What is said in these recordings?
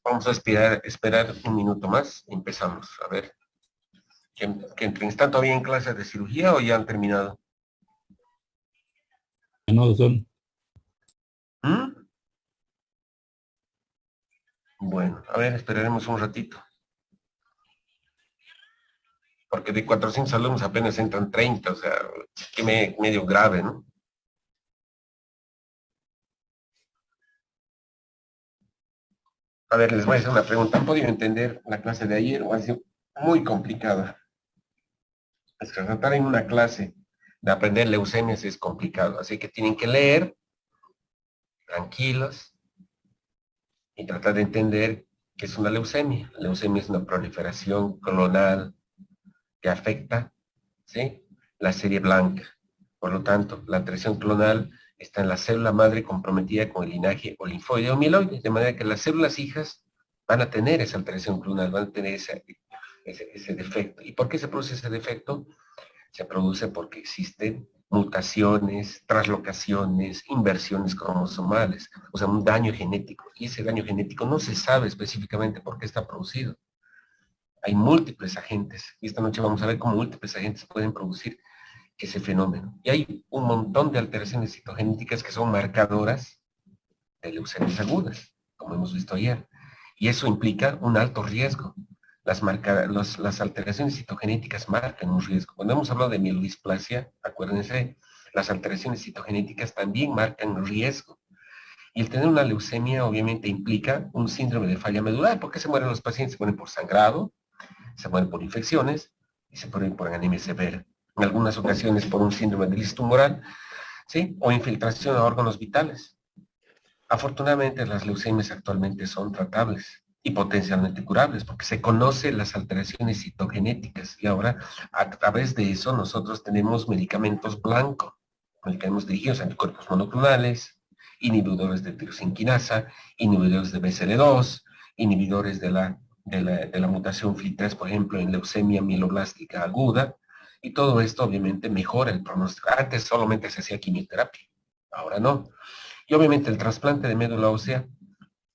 Vamos a esperar un minuto más. Empezamos. A ver. ¿Que entren? ¿Están todavía en clases de cirugía o ya han terminado? No, doctor. ¿Mm? Bueno, a ver, esperaremos un ratito. Porque de 400 alumnos apenas entran 30, o sea, que medio grave, ¿no? A ver, les voy a hacer una pregunta. ¿Han podido entender la clase de ayer o ha sido muy complicada? Es que tratar en una clase de aprender leucemias es complicado, así que tienen que leer tranquilos y tratar de entender qué es una leucemia. La leucemia es una proliferación clonal que afecta, ¿sí?, la serie blanca. Por lo tanto, la alteración clonal está en la célula madre comprometida con el linaje o linfoide o mieloide, de manera que las células hijas van a tener esa alteración clonal, van a tener ese defecto. ¿Y por qué se produce ese defecto? Se produce porque existen mutaciones, traslocaciones, inversiones cromosomales, o sea, un daño genético. Y ese daño genético no se sabe específicamente por qué está producido. Hay múltiples agentes, y esta noche vamos a ver cómo múltiples agentes pueden producir ese fenómeno. Y hay un montón de alteraciones citogenéticas que son marcadoras de leucemias agudas, como hemos visto ayer. Y eso implica un alto riesgo. Las alteraciones citogenéticas marcan un riesgo. Cuando hemos hablado de mielodisplasia, acuérdense, las alteraciones citogenéticas también marcan riesgo. Y el tener una leucemia obviamente implica un síndrome de falla medular. ¿Por qué se mueren los pacientes? Se mueren por sangrado, se mueren por infecciones y se mueren por anemia severa. En algunas ocasiones por un síndrome de lisis tumoral, ¿sí?, o infiltración a órganos vitales. Afortunadamente, las leucemias actualmente son tratables y potencialmente curables porque se conocen las alteraciones citogenéticas y ahora a través de eso nosotros tenemos medicamentos blancos, medicamentos dirigidos a anticuerpos monoclonales, inhibidores de tirosinquinasa, inhibidores de BCL2, inhibidores de la mutación FLT3, por ejemplo, en leucemia mieloblástica aguda, y todo esto obviamente mejora el pronóstico. Antes solamente se hacía quimioterapia, ahora no. Y obviamente el trasplante de médula ósea,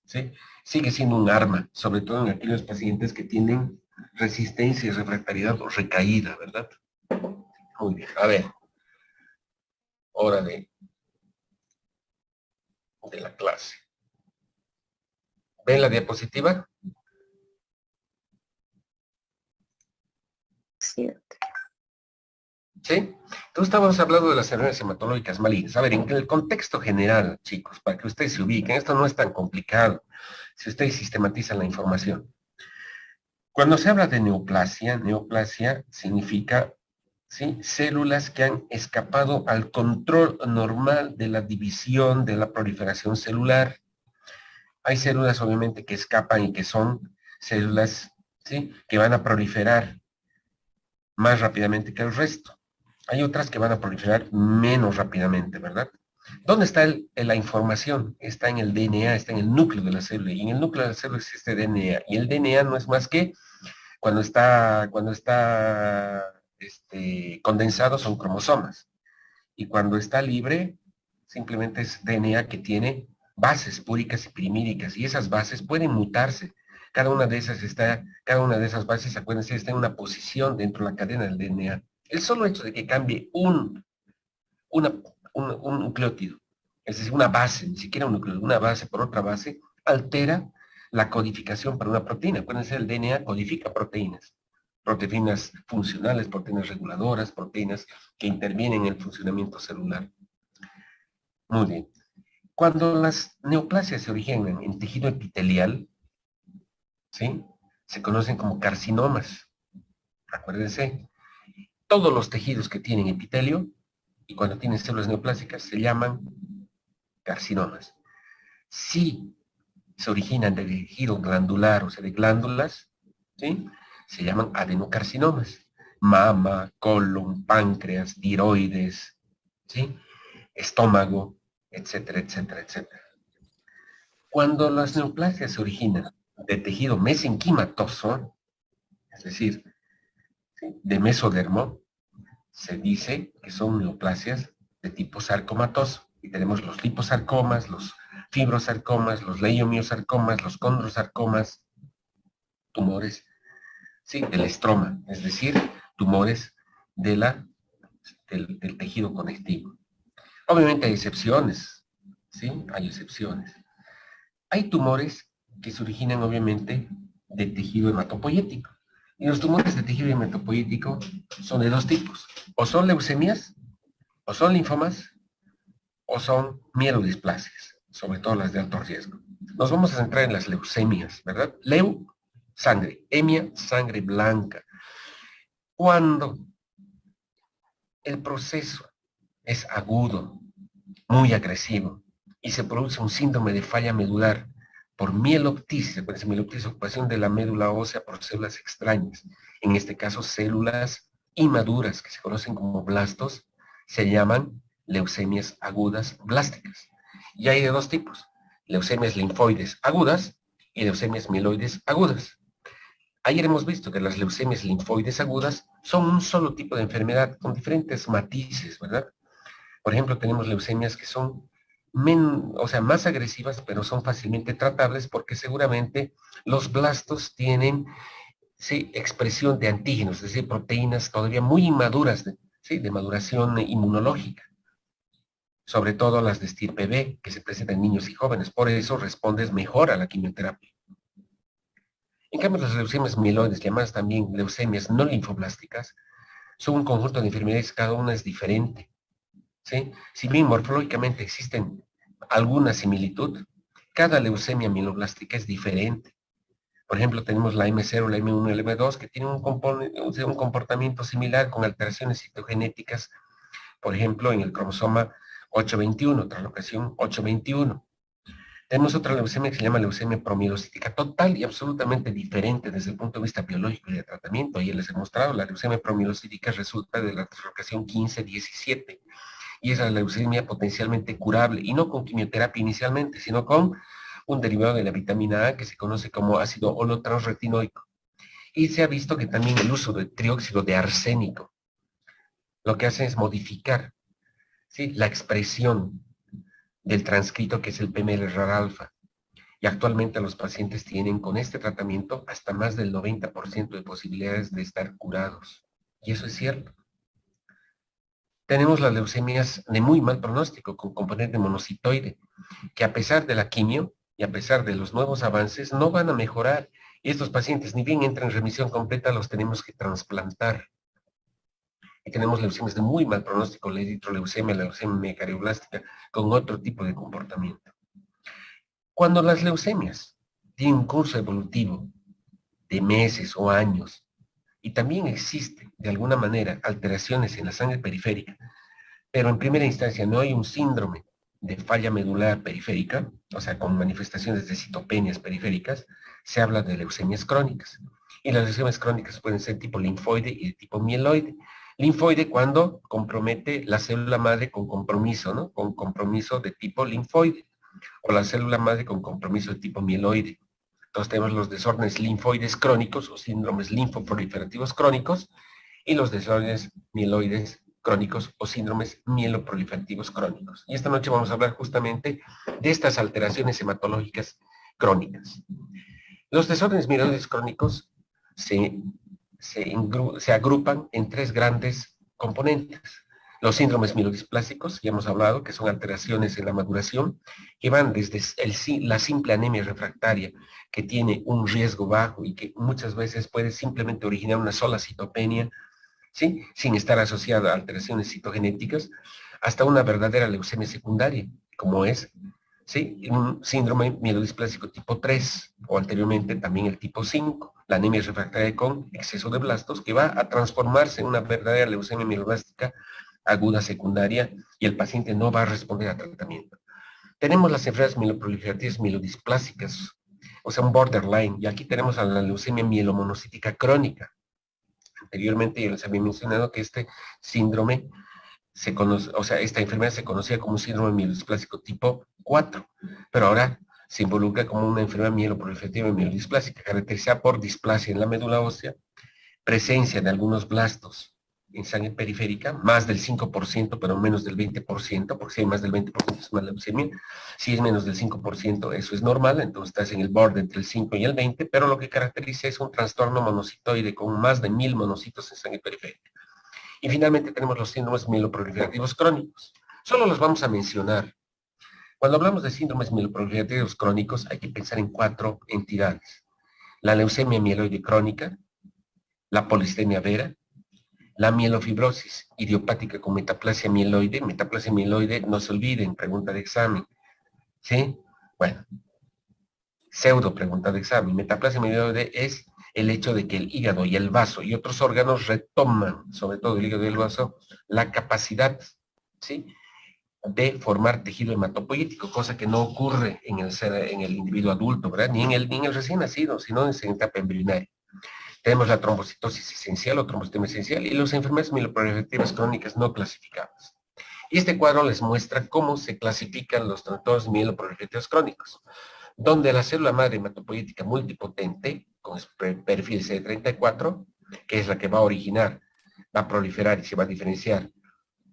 ¿sí?, sigue siendo un arma, sobre todo en aquellos pacientes que tienen resistencia y refractariedad o recaída, ¿verdad? Muy bien, a ver, hora de la clase. ¿Ven la diapositiva? Sí. ¿Sí? Entonces estamos hablando de las enfermedades hematológicas malignas. A ver, en el contexto general, chicos, para que ustedes se ubiquen, esto no es tan complicado si ustedes sistematizan la información. Cuando se habla de neoplasia, neoplasia significa, ¿sí?, células que han escapado al control normal de la división, de la proliferación celular. Hay células, obviamente, que escapan y que son células, ¿sí?, que van a proliferar más rápidamente que el resto. Hay otras que van a proliferar menos rápidamente, ¿verdad? ¿Dónde está la información? Está en el DNA, está en el núcleo de la célula. Y en el núcleo de la célula existe DNA. Y el DNA no es más que cuando está condensado son cromosomas. Y cuando está libre, simplemente es DNA que tiene bases púricas y pirimídicas. Y esas bases pueden mutarse. Cada una de esas bases, acuérdense, está en una posición dentro de la cadena del DNA. El solo hecho de que cambie un nucleótido, es decir, una base, ni siquiera un nucleótido, una base por otra base, altera la codificación para una proteína. Acuérdense, el DNA codifica proteínas funcionales, proteínas reguladoras, proteínas que intervienen en el funcionamiento celular. Muy bien. Cuando las neoplasias se originan en tejido epitelial, ¿sí?, se conocen como carcinomas. Acuérdense, todos los tejidos que tienen epitelio y cuando tienen células neoplásicas se llaman carcinomas. Si se originan de tejido glandular, o sea, de glándulas, ¿sí?, se llaman adenocarcinomas. Mama, colon, páncreas, tiroides, ¿sí?, estómago, etcétera, etcétera, etcétera. Cuando las neoplasias se originan de tejido mesenquimatoso, es decir, ¿sí?, de mesodermo, se dice que son neoplasias de tipo sarcomatoso. Y tenemos los liposarcomas, los fibrosarcomas, los leiomiosarcomas, los condrosarcomas, tumores, ¿sí?, del estroma, es decir, tumores del tejido conectivo. Obviamente hay excepciones, ¿sí? Hay excepciones. Hay tumores que se originan obviamente de tejido hematopoyético. Y los tumores de tejido hematopoyético son de dos tipos. O son leucemias, o son linfomas, o son mielodisplasias, sobre todo las de alto riesgo. Nos vamos a centrar en las leucemias, ¿verdad? Leu, sangre. Emia, sangre blanca. Cuando el proceso es agudo, muy agresivo, y se produce un síndrome de falla medular por mieloptisis, mieloptisis, ocupación de la médula ósea por células extrañas, en este caso células inmaduras que se conocen como blastos, se llaman leucemias agudas blásticas. Y hay de dos tipos, leucemias linfoides agudas y leucemias mieloides agudas. Ayer hemos visto que las leucemias linfoides agudas son un solo tipo de enfermedad con diferentes matices, ¿verdad? Por ejemplo, tenemos leucemias que son más agresivas, pero son fácilmente tratables porque seguramente los blastos tienen, sí, expresión de antígenos, es decir, proteínas todavía muy inmaduras, ¿sí?, de maduración inmunológica, sobre todo las de estirpe B, que se presentan en niños y jóvenes. Por eso respondes mejor a la quimioterapia. En cambio, las leucemias mieloides, llamadas también leucemias no linfoblásticas, son un conjunto de enfermedades, cada una es diferente, ¿sí? Si bien morfológicamente existen alguna similitud, cada leucemia mieloblástica es diferente. Por ejemplo, tenemos la M0, la M1 y la M2, que tienen un comportamiento similar con alteraciones citogenéticas, por ejemplo, en el cromosoma 821, translocación 821. Tenemos otra leucemia que se llama leucemia promielocítica, total y absolutamente diferente desde el punto de vista biológico y de tratamiento. Ayer les he mostrado, la leucemia promielocítica resulta de la translocación 15-17, y es la leucemia potencialmente curable, y no con quimioterapia inicialmente, sino con un derivado de la vitamina A que se conoce como ácido holotransretinoico. Y se ha visto que también el uso de trióxido de arsénico lo que hace es modificar, ¿sí?, la expresión del transcrito que es el PMLR alfa. Y actualmente los pacientes tienen con este tratamiento hasta más del 90% de posibilidades de estar curados. Y eso es cierto. Tenemos las leucemias de muy mal pronóstico con componente monocitoide, que a pesar de la quimio y a pesar de los nuevos avances no van a mejorar. Y estos pacientes, ni bien entran en remisión completa, los tenemos que trasplantar. Y tenemos leucemias de muy mal pronóstico, la eritroleucemia, la leucemia megakarioblástica, con otro tipo de comportamiento. Cuando las leucemias tienen un curso evolutivo de meses o años, y también existe, de alguna manera, alteraciones en la sangre periférica, pero en primera instancia no hay un síndrome de falla medular periférica, o sea, con manifestaciones de citopenias periféricas, se habla de leucemias crónicas. Y las leucemias crónicas pueden ser tipo linfoide y de tipo mieloide. Linfoide cuando compromete la célula madre con compromiso, ¿no? Con compromiso de tipo linfoide, o la célula madre con compromiso de tipo mieloide. Entonces tenemos los desórdenes linfoides crónicos o síndromes linfoproliferativos crónicos y los desórdenes mieloides crónicos o síndromes mieloproliferativos crónicos. Y esta noche vamos a hablar justamente de estas alteraciones hematológicas crónicas. Los desórdenes mieloides crónicos se agrupan en tres grandes componentes. Los síndromes mielodisplásicos, ya hemos hablado, que son alteraciones en la maduración, que van desde la simple anemia refractaria, que tiene un riesgo bajo y que muchas veces puede simplemente originar una sola citopenia, ¿sí?, sin estar asociada a alteraciones citogenéticas, hasta una verdadera leucemia secundaria, como es, ¿sí?, un síndrome mielodisplásico tipo 3, o anteriormente también el tipo 5, la anemia refractaria con exceso de blastos, que va a transformarse en una verdadera leucemia mieloblástica aguda secundaria, y el paciente no va a responder a tratamiento. Tenemos las enfermedades mieloproliferativas mielodisplásicas, o sea, un borderline, y aquí tenemos a la leucemia mielomonocítica crónica. Anteriormente yo les había mencionado que este síndrome se conoce, o sea, esta enfermedad se conocía como un síndrome mielodisplásico tipo 4, pero ahora se involucra como una enfermedad mieloproliferativa mielodisplásica, caracterizada por displasia en la médula ósea, presencia de algunos blastos, en sangre periférica, más del 5%, pero menos del 20%, porque si hay más del 20% es una leucemia. Si es menos del 5%, eso es normal, entonces estás en el borde entre el 5 y el 20, pero lo que caracteriza es un trastorno monocitoide con más de 1000 monocitos en sangre periférica. Y finalmente tenemos los síndromes mieloproliferativos crónicos. Solo los vamos a mencionar. Cuando hablamos de síndromes mieloproliferativos crónicos, hay que pensar en 4 entidades. La leucemia mieloide crónica, la policistemia vera, la mielofibrosis idiopática con metaplasia mieloide. Metaplasia mieloide, no se olviden, pregunta de examen. ¿Sí? Bueno, pseudo pregunta de examen. Metaplasia mieloide es el hecho de que el hígado y el vaso y otros órganos retoman, sobre todo el hígado y el vaso, la capacidad, ¿sí?, de formar tejido hematopoyético, cosa que no ocurre en el individuo adulto, ¿verdad? Ni en el recién nacido, sino en etapa embrionaria. Tenemos la trombocitosis esencial o trombocitoma esencial y las enfermedades mieloproliferativas crónicas no clasificadas. Y este cuadro les muestra cómo se clasifican los trastornos mieloproliferativos crónicos, donde la célula madre hematopoyética multipotente, con perfil CD34, que es la que va a originar, va a proliferar y se va a diferenciar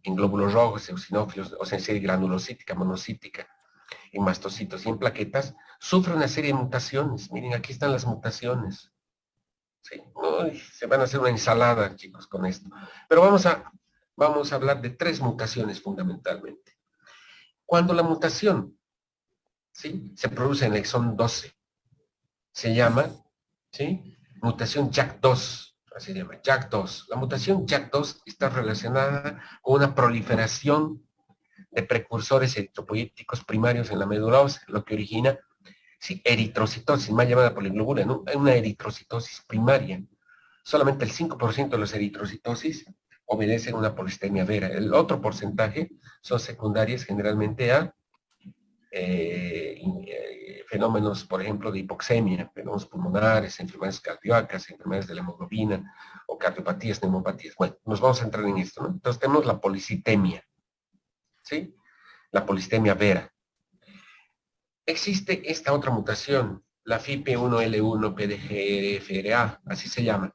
en glóbulos rojos, eosinófilos, o sea, en serie granulocítica, monocítica, en mastocitos y en plaquetas, sufre una serie de mutaciones. Miren, aquí están las mutaciones. Sí, uy, se van a hacer una ensalada, chicos, con esto. Pero vamos a hablar de 3 mutaciones fundamentalmente. Cuando la mutación, ¿sí?, se produce en el exón 12, se llama, ¿sí?, mutación JAK2. Así se llama, JAK2. La mutación JAK2 está relacionada con una proliferación de precursores eritropoyéticos primarios en la médula ósea, lo que origina, sí, eritrocitosis, más llamada poliglobula, ¿no?, una eritrocitosis primaria. Solamente el 5% de los eritrocitosis obedecen a una policistemia vera. El otro porcentaje son secundarias generalmente a fenómenos, por ejemplo, de hipoxemia, fenómenos pulmonares, enfermedades cardíacas, enfermedades de la hemoglobina o cardiopatías, neumopatías. Bueno, nos vamos a entrar en esto, ¿no? Entonces tenemos la policitemia, ¿sí? La policitemia vera. Existe esta otra mutación, la FIP1L1PDGFRA, así se llama.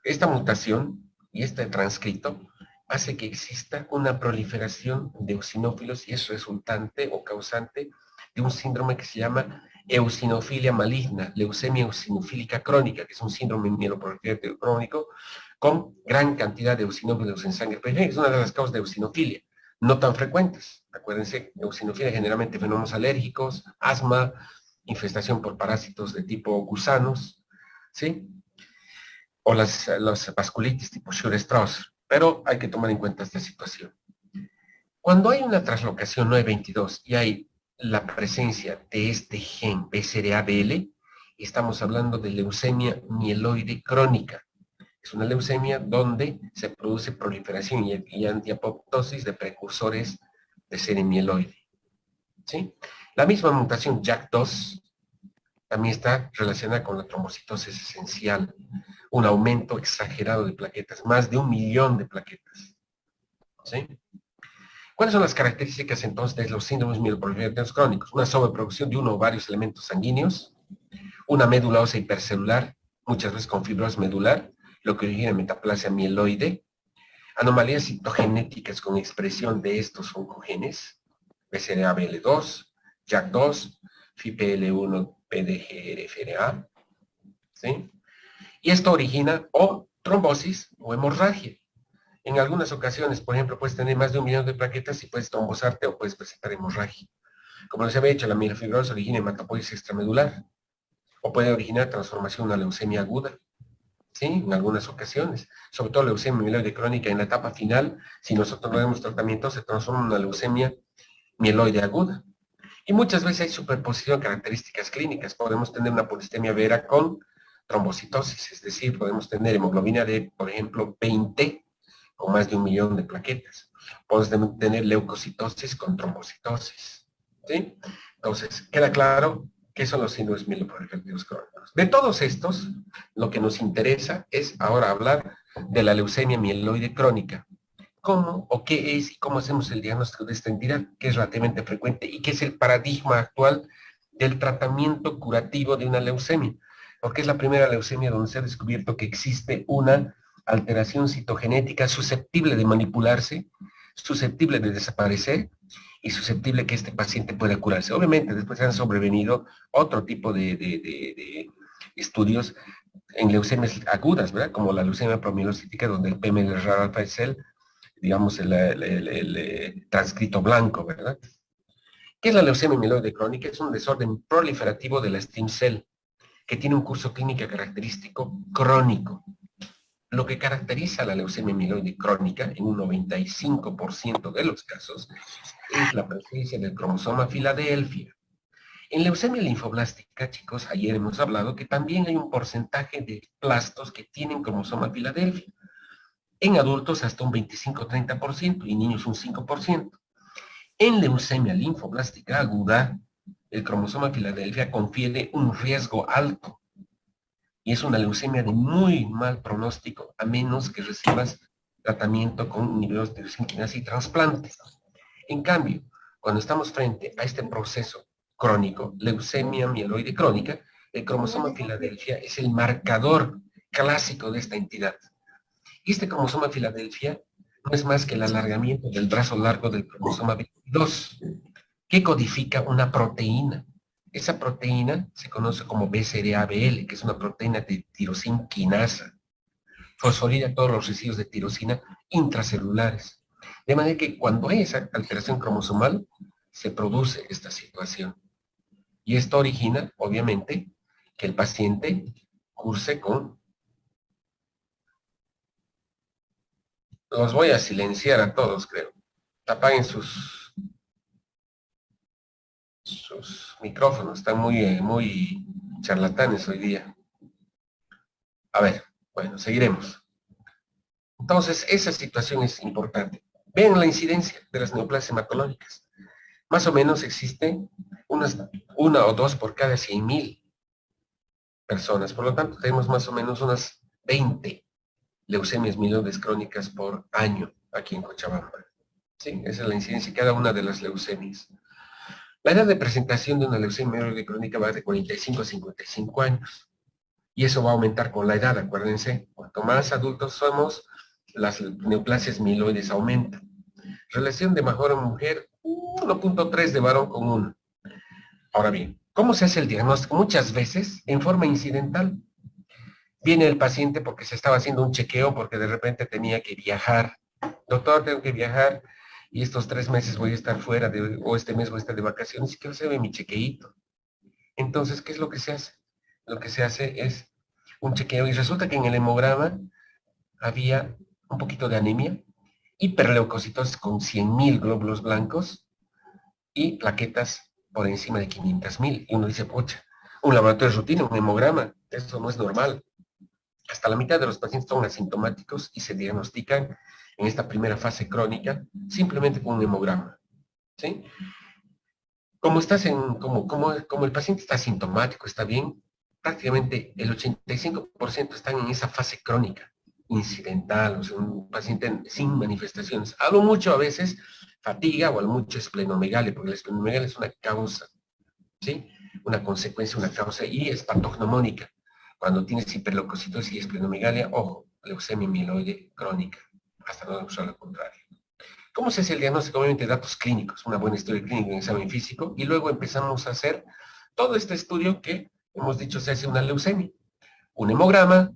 Esta mutación y este transcrito hace que exista una proliferación de eosinófilos y es resultante o causante de un síndrome que se llama eosinofilia maligna, leucemia eosinofílica crónica, que es un síndrome mieloproliferativo crónico con gran cantidad de eosinófilos en sangre periférica. Es una de las causas de eosinofilia, no tan frecuentes. Acuérdense, eosinofilia generalmente fenómenos alérgicos, asma, infestación por parásitos de tipo gusanos, ¿sí?, o las vasculitis tipo Shure-Strauss, pero hay que tomar en cuenta esta situación. Cuando hay una translocación 922 y hay la presencia de este gen BCDA-BL, estamos hablando de leucemia mieloide crónica. Es una leucemia donde se produce proliferación y antiapoptosis de precursores de serie mieloide, ¿sí? La misma mutación JAK2 también está relacionada con la trombocitosis esencial, un aumento exagerado de plaquetas, más de 1 millón de plaquetas, ¿sí? ¿Cuáles son las características entonces de los síndromes mieloproliferativos crónicos? Una sobreproducción de uno o varios elementos sanguíneos, una médula ósea hipercelular, muchas veces con fibrosis medular, lo que origina metaplasia mieloide, anomalías citogenéticas con expresión de estos oncogenes, BCDA-BL2, JAK2, FIPL1, PDGFRA, ¿sí? Y esto origina o trombosis o hemorragia. En algunas ocasiones, por ejemplo, puedes tener más de 1 millón de plaquetas y puedes trombosarte o puedes presentar hemorragia. Como les había dicho, la mielofibrosis origina hematopoiesis extramedular o puede originar transformación a leucemia aguda, ¿sí?, en algunas ocasiones. Sobre todo leucemia mieloide crónica en la etapa final, si nosotros no damos tratamiento, se transforma en una leucemia mieloide aguda. Y muchas veces hay superposición de características clínicas. Podemos tener una policistemia vera con trombocitosis, es decir, podemos tener hemoglobina de, por ejemplo, 20 con más de 1 millón de plaquetas. Podemos tener leucocitosis con trombocitosis, ¿sí? Entonces, queda claro qué son los síndromes mieloproliferativos crónicos. De todos estos, lo que nos interesa es ahora hablar de la leucemia mieloide crónica. ¿Cómo o qué es y cómo hacemos el diagnóstico de esta entidad, que es relativamente frecuente y que es el paradigma actual del tratamiento curativo de una leucemia? Porque es la primera leucemia donde se ha descubierto que existe una alteración citogenética susceptible de manipularse, susceptible de desaparecer y susceptible que este paciente pueda curarse. Obviamente, después han sobrevenido otro tipo de estudios en leucemias agudas, ¿verdad? Como la leucemia promielocítica, donde el PMLR alfa es digamos, el transcrito blanco, ¿verdad? ¿Qué es la leucemia mieloide crónica? Es un desorden proliferativo de la stem cell, que tiene un curso clínico característico crónico. Lo que caracteriza a la leucemia mieloide crónica, en un 95% de los casos, es la presencia del cromosoma Filadelfia. En leucemia linfoblástica, chicos, ayer hemos hablado que también hay un porcentaje de plastos que tienen cromosoma Filadelfia. En adultos hasta un 25-30% y niños un 5%. En leucemia linfoblástica aguda, el cromosoma Filadelfia confiere un riesgo alto y es una leucemia de muy mal pronóstico, a menos que recibas tratamiento con inhibidores de tirosina y trasplantes. En cambio, cuando estamos frente a este proceso crónico, leucemia mieloide crónica, el cromosoma Filadelfia es el marcador clásico de esta entidad. Y este cromosoma Filadelfia no es más que el alargamiento del brazo largo del cromosoma 22, que codifica una proteína. Esa proteína se conoce como BCDABL, que es una proteína de tirosina quinasa. Fosforila todos los residuos de tirosina intracelulares. De manera que cuando hay esa alteración cromosomal, se produce esta situación. Y esto origina, obviamente, que el paciente curse con... Los voy a silenciar a todos, creo. Apaguen sus micrófonos, están muy charlatanes hoy día. A ver, bueno, seguiremos. Entonces, esa situación es importante. Vean la incidencia de las neoplasias hematológicas. Más o menos existen una o dos por cada 100,000 personas. Por lo tanto, tenemos más o menos unas 20 leucemias mieloides crónicas por año aquí en Cochabamba. ¿Sí? Esa es la incidencia de cada una de las leucemias. La edad de presentación de una leucemia mieloide crónica va de 45 a 55 años. Y eso va a aumentar con la edad, acuérdense. Cuanto más adultos somos, las neoplasias mieloides aumentan. Relación de varón-mujer, 1.3 de varón con 1. Ahora bien, ¿cómo se hace el diagnóstico? Muchas veces en forma incidental. Viene el paciente porque se estaba haciendo un chequeo, porque de repente tenía que viajar. Doctor, tengo que viajar y estos 3 meses voy a estar fuera, o este mes voy a estar de vacaciones y quiero hacerme mi chequeíto. Entonces, ¿qué es lo que se hace? Lo que se hace es un chequeo y resulta que en el hemograma había un poquito de anemia, hiperleucocitosis con 100,000 glóbulos blancos y plaquetas por encima de 500,000. Y uno dice, pucha, un laboratorio de rutina, un hemograma, eso no es normal. Hasta la mitad de los pacientes son asintomáticos y se diagnostican en esta primera fase crónica simplemente con un hemograma. ¿Sí? Como el paciente está asintomático, está bien, prácticamente el 85% están en esa fase crónica, incidental, o sea, un paciente sin manifestaciones. Hablo mucho a veces fatiga o al mucho esplenomegalia, porque la esplenomegalia es una causa, ¿sí? Una consecuencia, una causa, y es patognomónica. Cuando tienes hiperleucocitosis y esplenomegalia, ojo, leucemia mieloide crónica, hasta no demostrar lo contrario. ¿Cómo se hace el diagnóstico? Obviamente datos clínicos, una buena historia clínica, un examen físico, y luego empezamos a hacer todo este estudio que hemos dicho se hace una leucemia. Un hemograma,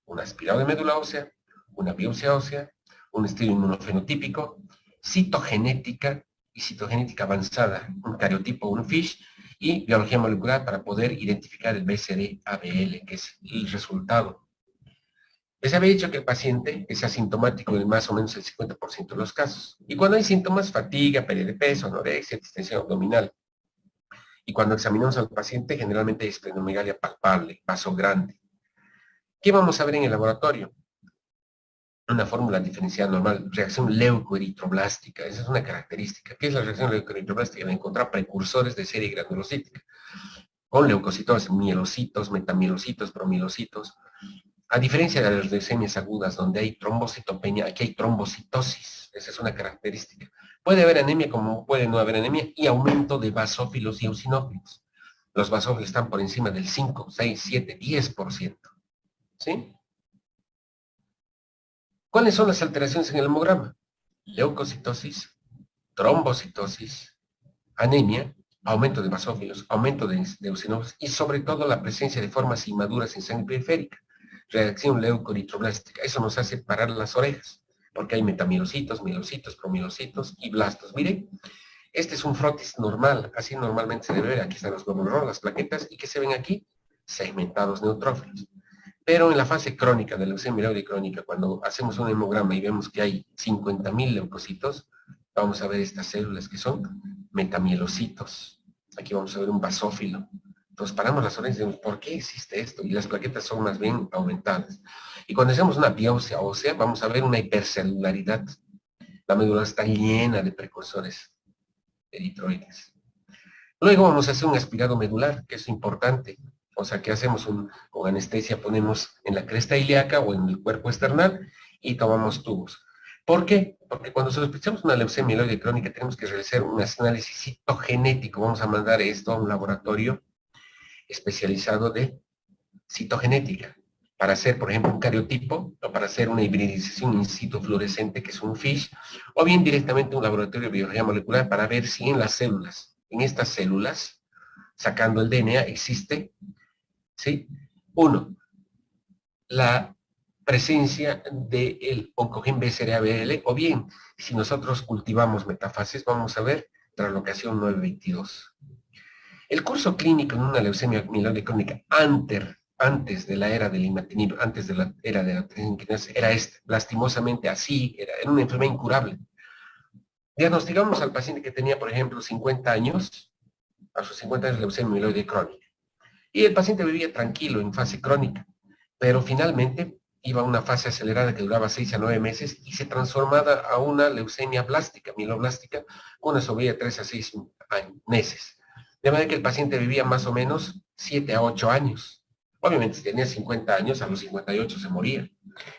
un aspirado de médula ósea, una biopsia ósea, un estudio inmunofenotípico, citogenética y citogenética avanzada, un cariotipo, un FISH, y biología molecular para poder identificar el BCD-ABL, que es el resultado. Les había dicho que el paciente es asintomático en más o menos el 50% de los casos. Y cuando hay síntomas, fatiga, pérdida de peso, anorexia, distensión abdominal. Y cuando examinamos al paciente, generalmente hay esplenomegalia palpable, vaso grande. ¿Qué vamos a ver en el laboratorio? Una fórmula diferencial normal, reacción leucoeritroblástica. Esa es una característica. ¿Qué es la reacción leucoeritroblástica? De encontrar precursores de serie granulocítica, con leucocitos, mielocitos, metamielocitos, promielocitos. A diferencia de las leucemias agudas, donde hay trombocitopenia, aquí hay trombocitosis. Esa es una característica. Puede haber anemia como puede no haber anemia y aumento de basófilos y eosinófilos. Los basófilos están por encima del 5, 6, 7, 10%. ¿Sí? ¿Cuáles son las alteraciones en el hemograma? Leucocitosis, trombocitosis, anemia, aumento de basófilos, aumento de eosinofilos y sobre todo la presencia de formas inmaduras en sangre periférica, reacción leucoritroblástica. Eso nos hace parar las orejas, porque hay metamielocitos, mielocitos, promielocitos y blastos. Miren, este es un frotis normal, así normalmente se debe ver. Aquí están los glóbulos rojos, las plaquetas, y que se ven aquí, segmentados neutrófilos. Pero en la fase crónica de la leucemia mieloide crónica, cuando hacemos un hemograma y vemos que hay 50.000 leucocitos, vamos a ver estas células que son metamielocitos. Aquí vamos a ver un basófilo. Entonces paramos las orejas y decimos, ¿por qué existe esto? Y las plaquetas son más bien aumentadas. Y cuando hacemos una biopsia ósea, vamos a ver una hipercelularidad. La médula está llena de precursores eritroides. Luego vamos a hacer un aspirado medular, que es importante. O sea, que hacemos con anestesia, ponemos en la cresta ilíaca o en el cuerpo esternal y tomamos tubos. ¿Por qué? Porque cuando sospechamos una leucemia mieloide crónica tenemos que realizar un análisis citogenético. Vamos a mandar esto a un laboratorio especializado de citogenética para hacer, por ejemplo, un cariotipo o para hacer una hibridización in situ fluorescente, que es un FISH, o bien directamente un laboratorio de biología molecular para ver si en las células, en estas células, sacando el DNA, existe, ¿sí? Uno, la presencia del oncogen BCR-ABL, o bien, si nosotros cultivamos metafases, vamos a ver translocación 922. El curso clínico en una leucemia mieloide crónica antes de la era del imatinib, antes de la era de la tranquinasa, era este, lastimosamente así, era una enfermedad incurable. Diagnosticamos al paciente que tenía, por ejemplo, 50 años, a sus 50 años leucemia mieloide crónica, y el paciente vivía tranquilo en fase crónica, pero finalmente iba a una fase acelerada que duraba 6 a 9 meses y se transformaba a una leucemia blástica, mieloblástica, con una sobrevida de 3 a 6 meses. De manera que el paciente vivía más o menos 7 a 8 años. Obviamente, si tenía 50 años, a los 58 se moría.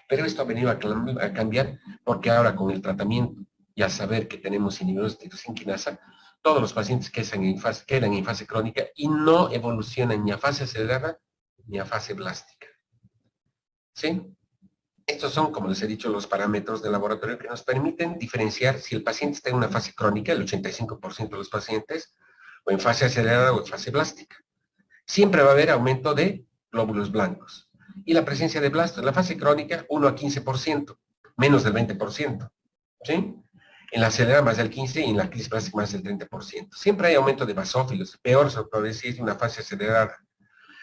Pero esto ha venido a cambiar porque ahora con el tratamiento y al saber que tenemos inhibidores de tirosina, todos los pacientes quedan en fase crónica y no evolucionan ni a fase acelerada ni a fase blástica. ¿Sí? Estos son, como les he dicho, los parámetros de laboratorio que nos permiten diferenciar si el paciente está en una fase crónica, el 85% de los pacientes, o en fase acelerada o en fase blástica. Siempre va a haber aumento de glóbulos blancos. Y la presencia de blastos en la fase crónica, 1 a 15%, menos del 20%. ¿Sí? En la acelerada más del 15% y en la crisis blástica más del 30%. Siempre hay aumento de basófilos, peor se puede decir es una fase acelerada.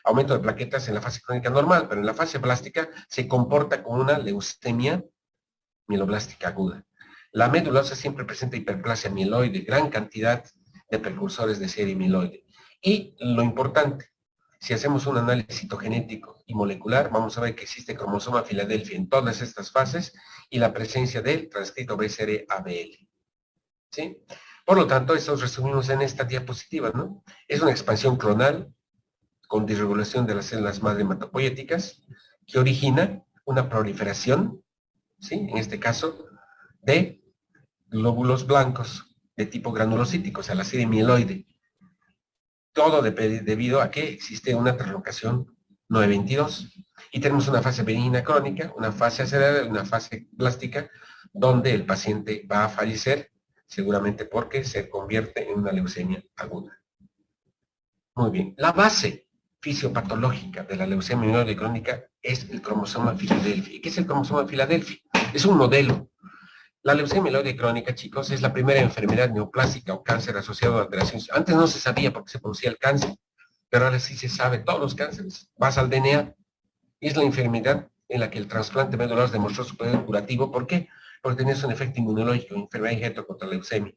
Aumento de plaquetas en la fase crónica normal, pero en la fase blástica se comporta como una leucemia mieloblástica aguda. La medulosa siempre presenta hiperplasia mieloide, gran cantidad de precursores de serie mieloide. Y lo importante, si hacemos un análisis citogenético y molecular, vamos a ver que existe cromosoma Filadelfia en todas estas fases y la presencia del transcrito BCR-ABL. ¿Sí? Por lo tanto, eso resumimos en esta diapositiva, ¿no? Es una expansión clonal con disregulación de las células madre hematopoieticas que origina una proliferación, ¿sí? En este caso, de glóbulos blancos de tipo granulocítico, o sea, la serie mieloide. Todo debido a que existe una translocación 922. Y tenemos una fase benigna crónica, una fase acelerada y una fase plástica, donde el paciente va a fallecer, seguramente porque se convierte en una leucemia aguda. Muy bien. La base fisiopatológica de la leucemia mieloide crónica es el cromosoma Filadelfia. ¿Qué es el cromosoma Filadelfia? Es un modelo. La leucemia mieloide crónica, chicos, es la primera enfermedad neoplástica o cáncer asociado a alteraciones. Antes no se sabía por qué se producía el cáncer, pero ahora sí se sabe. Todos los cánceres. Vas al DNA. Es la enfermedad en la que el trasplante medular demostró su poder curativo. ¿Por qué? Porque tenía un efecto inmunológico, enfermedad injerto contra la leucemia.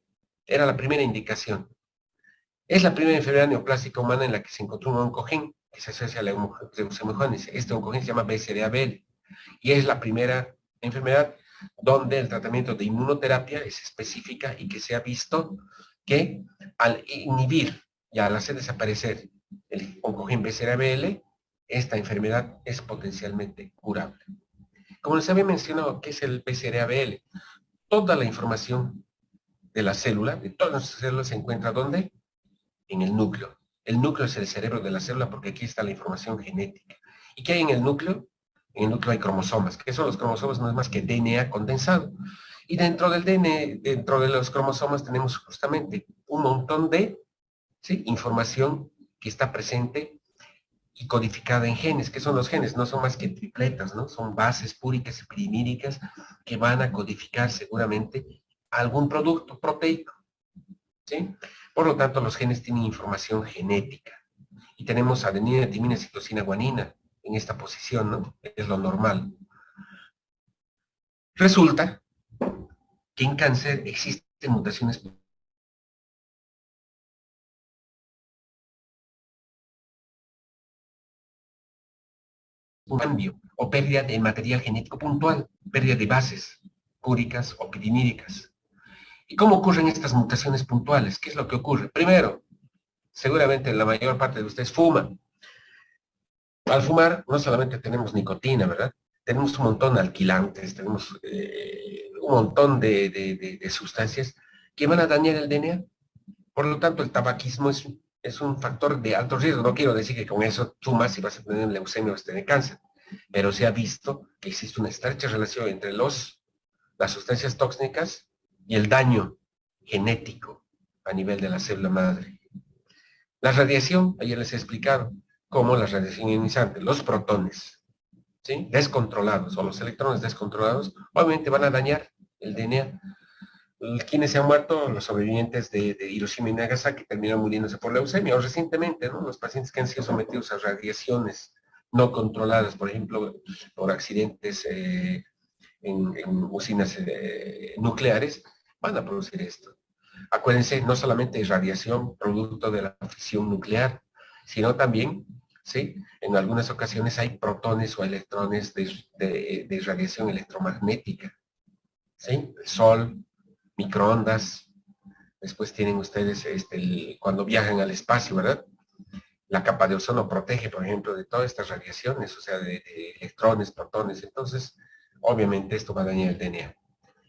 Era la primera indicación. Es la primera enfermedad neoplástica humana en la que se encontró un oncogen que se asocia a la leucemogénesis. Este oncogen se llama BCR-ABL y es la primera enfermedad donde el tratamiento de inmunoterapia es específica y que se ha visto que al inhibir y al hacer desaparecer el oncogen BCR-ABL, esta enfermedad es potencialmente curable. Como les había mencionado, ¿qué es el BCR-ABL? Toda la información de la célula, de todas las células, se encuentra ¿dónde? En el núcleo. El núcleo es el cerebro de la célula porque aquí está la información genética. ¿Y qué hay en el núcleo? En el núcleo hay cromosomas. ¿Qué son los cromosomas? No es más que DNA condensado. Y dentro del DNA, dentro de los cromosomas tenemos justamente un montón de, ¿sí?, información que está presente y codificada en genes. ¿Qué son los genes? No son más que tripletas, ¿no? Son bases púricas y pirimídicas que van a codificar seguramente algún producto proteico, ¿sí? Por lo tanto, los genes tienen información genética. Y tenemos adenina, timina, citosina, guanina en esta posición, ¿no? Es lo normal. Resulta que en cáncer existen mutaciones cambio o pérdida de material genético puntual, pérdida de bases púricas o pirimídicas. ¿Y cómo ocurren estas mutaciones puntuales? ¿Qué es lo que ocurre? Primero, seguramente la mayor parte de ustedes fuma. Al fumar no solamente tenemos nicotina, ¿verdad? Tenemos un montón de alquilantes, tenemos un montón de sustancias que van a dañar el DNA. Por lo tanto, el tabaquismo es un factor de alto riesgo. No quiero decir que con eso fumas y vas a tener leucemia o vas a tener cáncer, pero se ha visto que existe una estrecha relación entre las sustancias tóxicas y el daño genético a nivel de la célula madre. La radiación, ayer les he explicado cómo la radiación ionizante, los protones, ¿sí?, descontrolados o los electrones descontrolados, obviamente van a dañar el DNA. Quienes se han muerto, los sobrevivientes de Hiroshima y Nagasaki terminaron muriéndose por leucemia, o recientemente, ¿no?, los pacientes que han sido sometidos a radiaciones no controladas, por ejemplo, por accidentes en usinas nucleares, van a producir esto. Acuérdense, no solamente radiación producto de la fisión nuclear, sino también, ¿sí?, en algunas ocasiones hay protones o electrones de radiación electromagnética, ¿sí? El sol, microondas, después tienen ustedes cuando viajan al espacio, ¿verdad? La capa de ozono protege, por ejemplo, de todas estas radiaciones, o sea, de electrones, protones. Entonces, obviamente esto va a dañar el DNA.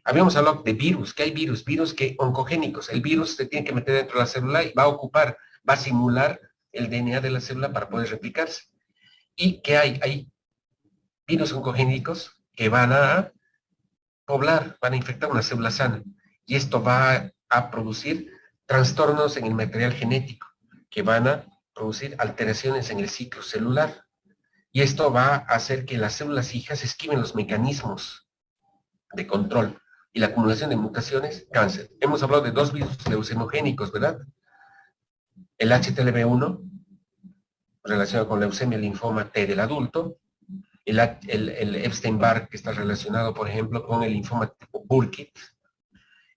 Habíamos hablado de virus, que hay virus que oncogénicos. El virus se tiene que meter dentro de la célula y va a simular el DNA de la célula para poder replicarse. ¿Y qué hay? Hay virus oncogénicos que van a poblar, van a infectar una célula sana. Y esto va a producir trastornos en el material genético, que van a producir alteraciones en el ciclo celular. Y esto va a hacer que las células hijas esquiven los mecanismos de control y la acumulación de mutaciones, cáncer. Hemos hablado de dos virus leucemogénicos, ¿verdad? El HTLV1, relacionado con leucemia, linfoma T del adulto, el Epstein-Barr, que está relacionado, por ejemplo, con el linfoma tipo Burkitt.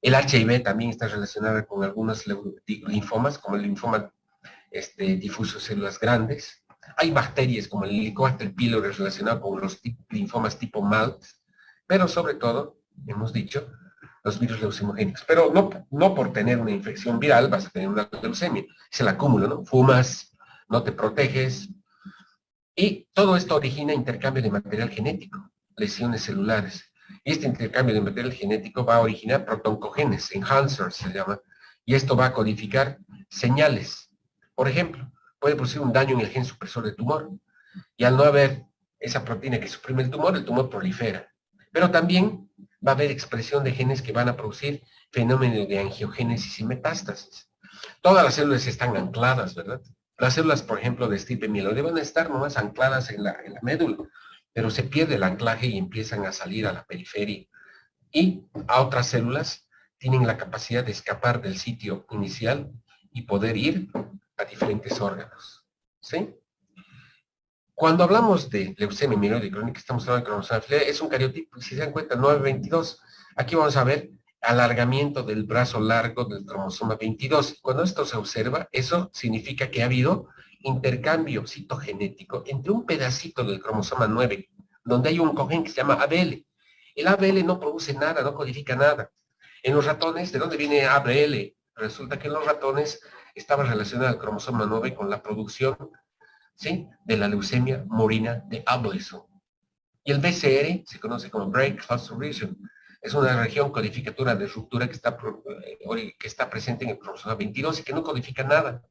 El HIV también está relacionado con algunos linfomas, como el linfoma difuso de células grandes. Hay bacterias como el Helicobacter pylori relacionado con los linfomas tipo MALT, pero sobre todo, hemos dicho, los virus leucemogénicos. Pero no por tener una infección viral vas a tener una leucemia. Es el acúmulo, ¿no? Fumas, no te proteges. Y todo esto origina intercambio de material genético, lesiones celulares. Y este intercambio de material genético va a originar protoncogenes, enhancers se llama, y esto va a codificar señales. Por ejemplo, puede producir un daño en el gen supresor de tumor, y al no haber esa proteína que suprime el tumor prolifera. Pero también va a haber expresión de genes que van a producir fenómenos de angiogénesis y metástasis. Todas las células están ancladas, ¿verdad? Las células, por ejemplo, de estirpe mieloide van a estar nomás ancladas en la médula, pero se pierde el anclaje y empiezan a salir a la periferia. Y a otras células tienen la capacidad de escapar del sitio inicial y poder ir a diferentes órganos. ¿Sí? Cuando hablamos de leucemia mieloide crónica, estamos hablando de cromosoma filial, es un cariotipo, si se dan cuenta, 922. Aquí vamos a ver alargamiento del brazo largo del cromosoma 22. Cuando esto se observa, eso significa que ha habido intercambio citogenético entre un pedacito del cromosoma 9, donde hay un cogen que se llama ABL. El ABL no produce nada, no codifica nada. En los ratones, ¿de dónde viene ABL? Resulta que en los ratones estaba relacionado el cromosoma 9 con la producción, ¿sí?, de la leucemia murina de Ableson. Y el BCR se conoce como Break Cluster Region. Es una región codificadora de ruptura que está presente en el cromosoma 22 y que no codifica nada.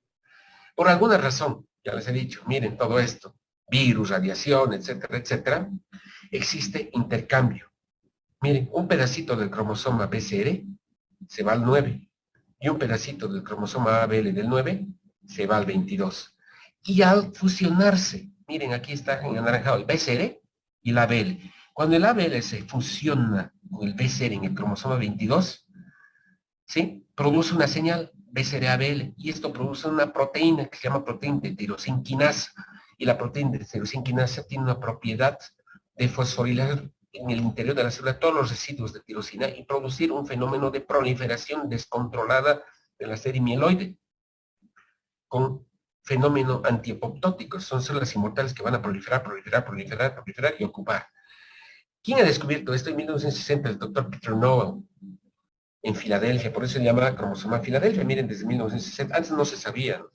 Por alguna razón, ya les he dicho, miren todo esto. virus, radiación, etcétera, etcétera, existe intercambio. Miren, un pedacito del cromosoma BCR se va al 9 y un pedacito del cromosoma ABL del 9 se va al 22. Y al fusionarse, miren, aquí está en anaranjado el BCR y el ABL. Cuando el ABL se fusiona con el BCR en el cromosoma 22, ¿sí? Produce una señal BCR-ABL y esto produce una proteína que se llama proteína de tirosinquinasa. Y la proteína de tirosinquinasa tiene una propiedad de fosforilar en el interior de la célula todos los residuos de tirosina y producir un fenómeno de proliferación descontrolada de la serie mieloide con fenómeno antiapoptótico. Son células inmortales que van a proliferar, proliferar, proliferar, proliferar y ocupar. ¿Quién ha descubierto esto? En 1960, el doctor Peter Nowell, en Filadelfia, por eso se llama cromosoma Filadelfia, miren, desde 1960, antes no se sabía, ¿no?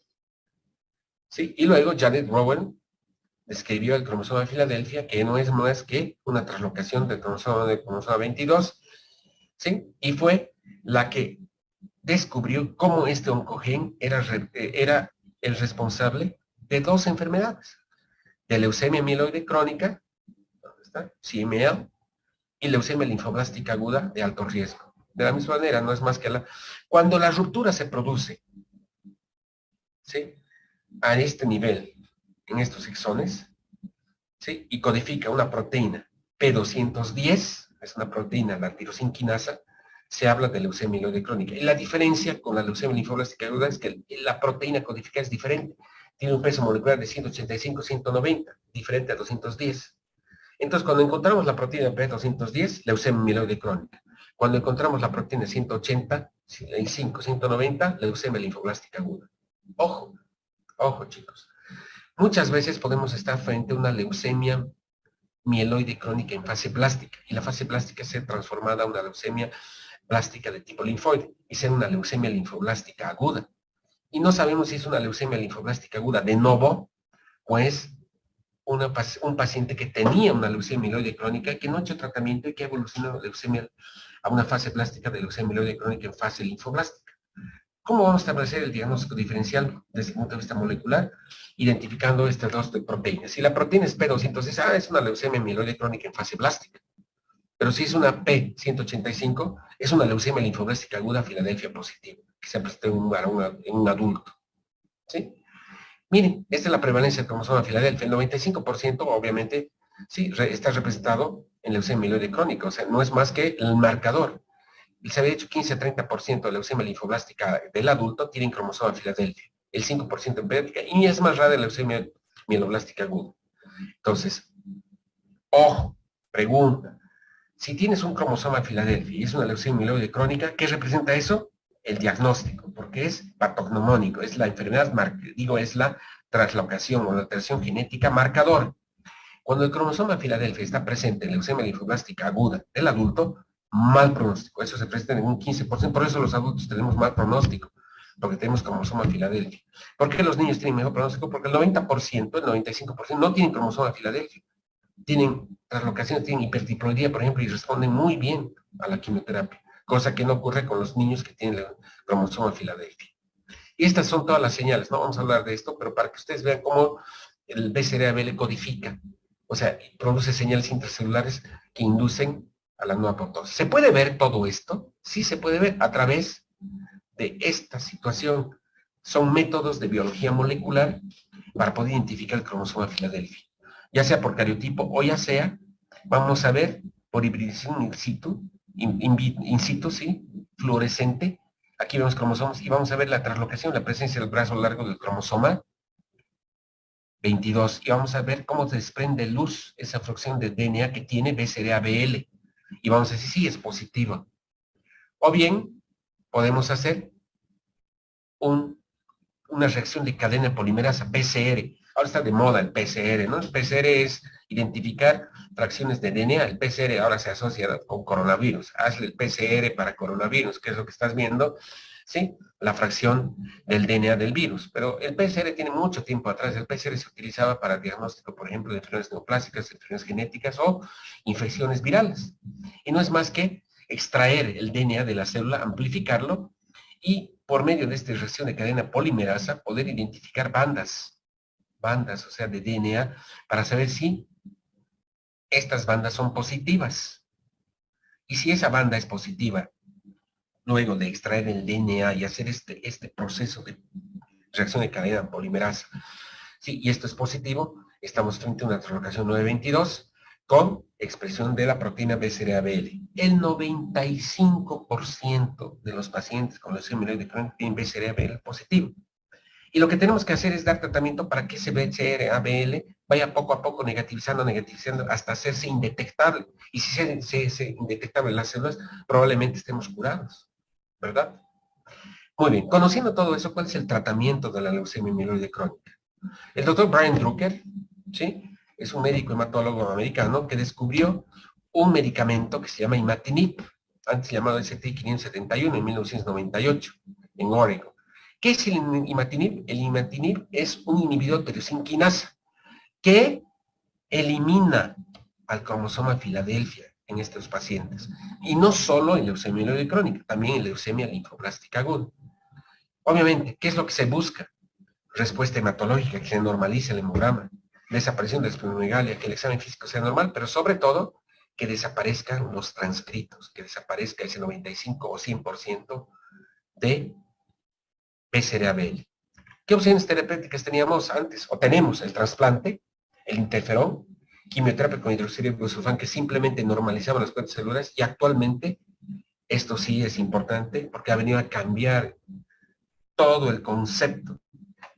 ¿Sí? Y luego Janet Rowan describió el cromosoma de Filadelfia, que no es más que una traslocación del cromosoma 22, ¿sí? Y fue la que descubrió cómo este oncogen era el responsable de dos enfermedades, de leucemia mieloide crónica, ¿dónde está? CML, y leucemia linfoblástica aguda de alto riesgo. De la misma manera, no es más que cuando la ruptura se produce, ¿sí? A este nivel, en estos exones, ¿sí? Y codifica una proteína P210, es una proteína, la tirosinquinasa, se habla de leucemia mieloide crónica. Y la diferencia con la leucemia linfoblástica aguda es que la proteína codificada es diferente. Tiene un peso molecular de 185, 190, diferente a 210. Entonces, cuando encontramos la proteína P210, leucemia mieloide crónica. Cuando encontramos la proteína 185, 190, leucemia linfoblástica aguda. Ojo, ojo, chicos. Muchas veces podemos estar frente a una leucemia mieloide crónica en fase plástica, y la fase plástica sea transformada a una leucemia plástica de tipo linfoide, y sea una leucemia linfoblástica aguda. Y no sabemos si es una leucemia linfoblástica aguda de novo, o es un paciente que tenía una leucemia mieloide crónica, que no ha hecho tratamiento y que ha evolucionado leucemia a una fase plástica de leucemia mieloide crónica en fase linfoblástica. ¿Cómo vamos a establecer el diagnóstico diferencial desde el punto de vista molecular? Identificando estas dos proteínas. Si la proteína es P210, es una leucemia mieloide crónica en fase blástica. Pero si es una P185, es una leucemia linfoblástica aguda Filadelfia positiva, que se presenta en un adulto. ¿Sí? Miren, esta es la prevalencia del cromosoma Filadelfia. El 95%, obviamente, sí, está representado en leucemia mieloide crónica. O sea, no es más que el marcador. Se había dicho 15 a 30% de leucemia linfoblástica del adulto tienen cromosoma Filadelfia, el 5% en pediátrica, y es más rara la leucemia mieloblástica aguda. Entonces, ojo, pregunta, si tienes un cromosoma Filadelfia y es una leucemia mieloide crónica, ¿qué representa eso? El diagnóstico, porque es patognomónico, es la enfermedad, es la traslocación o la alteración genética marcador. Cuando el cromosoma Filadelfia está presente en leucemia linfoblástica aguda del adulto, mal pronóstico. Eso se presenta en un 15%. Por eso los adultos tenemos mal pronóstico, porque tenemos cromosoma Filadelfia. ¿Por qué los niños tienen mejor pronóstico? Porque el 90%, el 95% no tienen cromosoma Filadelfia. Tienen traslocaciones, tienen hiperdiploidía, por ejemplo, y responden muy bien a la quimioterapia, cosa que no ocurre con los niños que tienen el cromosoma Filadelfia. Y estas son todas las señales. No vamos a hablar de esto, pero para que ustedes vean cómo el BCR-ABL codifica, o sea, produce señales intracelulares que inducen a la no apoptosis. ¿Se puede ver todo esto? Sí se puede ver a través de esta situación. Son métodos de biología molecular para poder identificar el cromosoma Filadelfia, ya sea por cariotipo o ya sea, vamos a ver, por hibridación in situ, sí, fluorescente. Aquí vemos cromosomas y vamos a ver la translocación, la presencia del brazo largo del cromosoma 22. Y vamos a ver cómo se desprende luz esa fracción de DNA que tiene BCR-ABL. Y vamos a decir, sí, es positiva. O bien, podemos hacer una reacción de cadena polimerasa, PCR. Ahora está de moda el PCR, ¿no? El PCR es identificar fracciones de DNA. El PCR ahora se asocia con coronavirus. Hazle el PCR para coronavirus, que es lo que estás viendo, ¿sí? La fracción del DNA del virus. Pero el PCR tiene mucho tiempo atrás. El PCR se utilizaba para diagnóstico, por ejemplo, de enfermedades neoplásicas, enfermedades genéticas o infecciones virales. Y no es más que extraer el DNA de la célula, amplificarlo y por medio de esta reacción de cadena polimerasa poder identificar bandas bandas, o sea, de DNA, para saber si estas bandas son positivas. Y si esa banda es positiva, luego de extraer el DNA y hacer este proceso de reacción de cadena polimerasa, sí, y esto es positivo, estamos frente a una translocación 922 con expresión de la proteína BCR-ABL. El 95% de los pacientes con leucemia mieloide crónica tienen BCR-ABL positivo. Y lo que tenemos que hacer es dar tratamiento para que ese BCR-ABL vaya poco a poco negativizando, hasta hacerse indetectable. Y si se hace indetectable las células, probablemente estemos curados, ¿verdad? Muy bien, conociendo todo eso, ¿cuál es el tratamiento de la leucemia mieloide crónica? El doctor Brian Drucker, ¿sí? Es un médico hematólogo americano que descubrió un medicamento que se llama imatinib, antes llamado ST-571 en 1998, en Oregon. ¿Qué es el imatinib? El imatinib es un inhibidor de tirosina quinasa que elimina al cromosoma Filadelfia en estos pacientes. Y no solo en leucemia mieloide crónica, también en leucemia linfoblástica aguda. Obviamente, ¿qué es lo que se busca? Respuesta hematológica, que se normalice el hemograma, desaparición de esplenomegalia, que el examen físico sea normal, pero sobre todo que desaparezcan los transcritos, que desaparezca ese 95 o 100% de BCR-ABL. ¿Qué opciones terapéuticas teníamos antes? O tenemos el trasplante, el interferón, quimioterapia con hidroxilo de busulfán, que simplemente normalizaban las cuentas celulares, y actualmente esto sí es importante porque ha venido a cambiar todo el concepto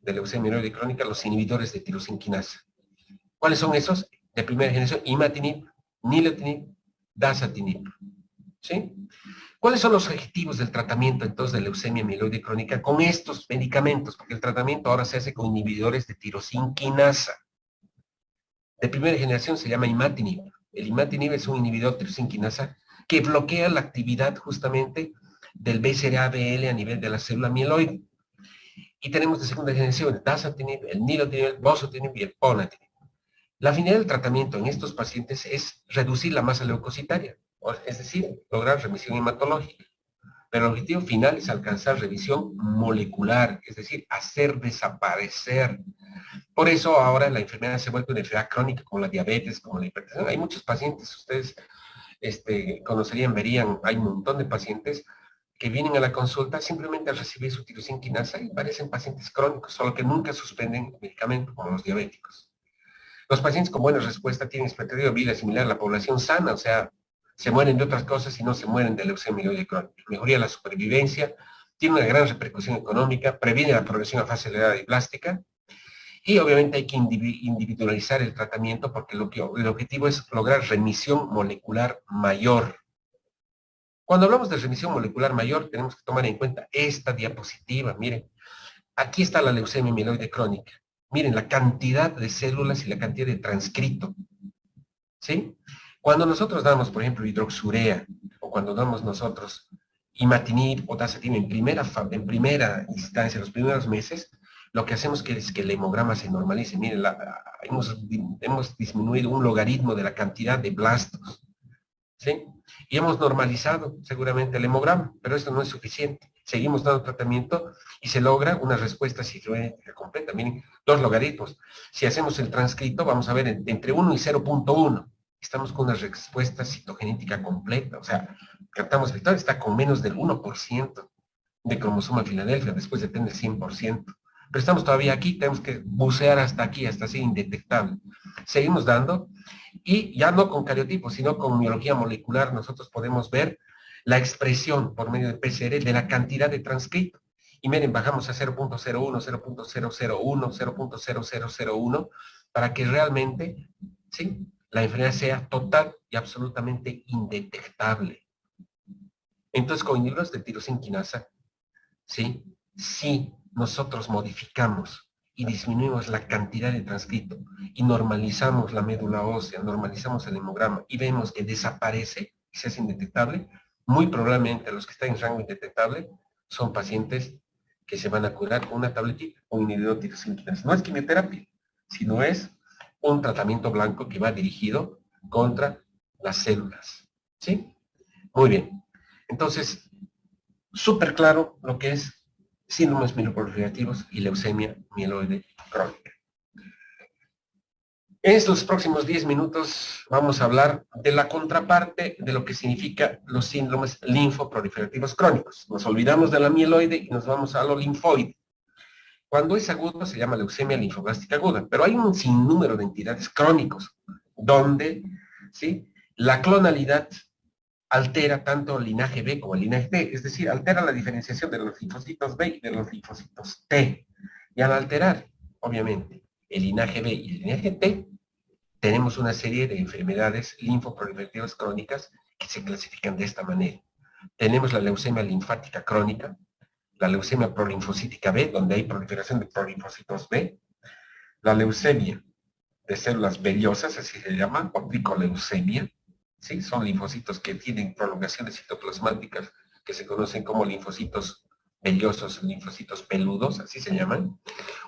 de leucemia mieloide crónica, los inhibidores de tirosina quinasa. ¿Cuáles son esos? De primera generación, imatinib, nilotinib, dasatinib. ¿Sí? ¿Cuáles son los objetivos del tratamiento entonces de leucemia mieloide crónica con estos medicamentos? Porque el tratamiento ahora se hace con inhibidores de tirosina quinasa. De primera generación se llama imatinib. El imatinib es un inhibidor de tirosina quinasa que bloquea la actividad justamente del BCR-ABL a nivel de la célula mieloide. Y tenemos de segunda generación el dasatinib, el nilotinib, el bosutinib y el ponatinib. La finalidad del tratamiento en estos pacientes es reducir la masa leucocitaria, es decir, lograr remisión hematológica. Pero el objetivo final es alcanzar revisión molecular, es decir, hacer desaparecer. Por eso ahora la enfermedad se ha vuelto una enfermedad crónica, como la diabetes, como la hipertensión. Hay muchos pacientes, ustedes conocerían, verían, hay un montón de pacientes que vienen a la consulta simplemente a recibir su tirosina quinasa y parecen pacientes crónicos, solo que nunca suspenden el medicamento como los diabéticos. Los pacientes con buena respuesta tienen expectativa de vida similar a la población sana, o sea, se mueren de otras cosas y no se mueren de leucemia mieloide crónica. Mejoría la supervivencia, tiene una gran repercusión económica, previene la progresión a fase acelerada y plástica, y obviamente hay que individualizar el tratamiento porque el objetivo es lograr remisión molecular mayor. Cuando hablamos de remisión molecular mayor, tenemos que tomar en cuenta esta diapositiva. Miren, aquí está la leucemia mieloide crónica. Miren la cantidad de células y la cantidad de transcrito. ¿Sí? Cuando nosotros damos, por ejemplo, hidroxurea, o cuando damos nosotros imatinib o dasatinib en primera instancia, los primeros meses, lo que hacemos es que el hemograma se normalice. Miren, hemos disminuido un logaritmo de la cantidad de blastos. ¿Sí? Y hemos normalizado seguramente el hemograma, pero esto no es suficiente. Seguimos dando tratamiento y se logra una respuesta citogenética completa. Miren, 2 logaritmos. Si hacemos el transcrito, vamos a ver entre 1 y 0.1. Estamos con una respuesta citogenética completa. O sea, tratamos victoria, está con menos del 1% de cromosoma Filadelfia, después de tener 100%. Pero estamos todavía aquí, tenemos que bucear hasta aquí, hasta ser indetectable. Seguimos dando, y ya no con cariotipos, sino con biología molecular, nosotros podemos ver la expresión por medio de PCR de la cantidad de transcrito. Y miren, bajamos a 0.01, 0.001, 0.0001, para que realmente, ¿sí?, la enfermedad sea total y absolutamente indetectable. Entonces, con inhibidores de tirosina quinasa, ¿sí?, si nosotros modificamos y disminuimos la cantidad de transcrito y normalizamos la médula ósea, normalizamos el hemograma y vemos que desaparece y se hace indetectable, muy probablemente los que están en rango indetectable son pacientes que se van a curar con una tabletita o un inhibidor de tirosina quinasa. No es quimioterapia, sino es un tratamiento blanco que va dirigido contra las células. ¿Sí? Muy bien. Entonces, súper claro lo que es síndromes mieloproliferativos y leucemia mieloide crónica. En estos próximos 10 minutos vamos a hablar de la contraparte de lo que significa los síndromes linfoproliferativos crónicos. Nos olvidamos de la mieloide y nos vamos a lo linfoide. Cuando es agudo se llama leucemia linfoblástica aguda, pero hay un sinnúmero de entidades crónicos donde, ¿sí?, la clonalidad altera tanto el linaje B como el linaje T, es decir, altera la diferenciación de los linfocitos B y de los linfocitos T. Y al alterar, obviamente, el linaje B y el linaje T, tenemos una serie de enfermedades linfoproliferativas crónicas que se clasifican de esta manera. Tenemos la leucemia linfática crónica, la leucemia prolinfocítica B, donde hay proliferación de prolinfocitos B, la leucemia de células vellosas, así se llama, o picoleucemia, ¿sí? Son linfocitos que tienen prolongaciones citoplasmáticas que se conocen como linfocitos vellosos, linfocitos peludos, así se llaman.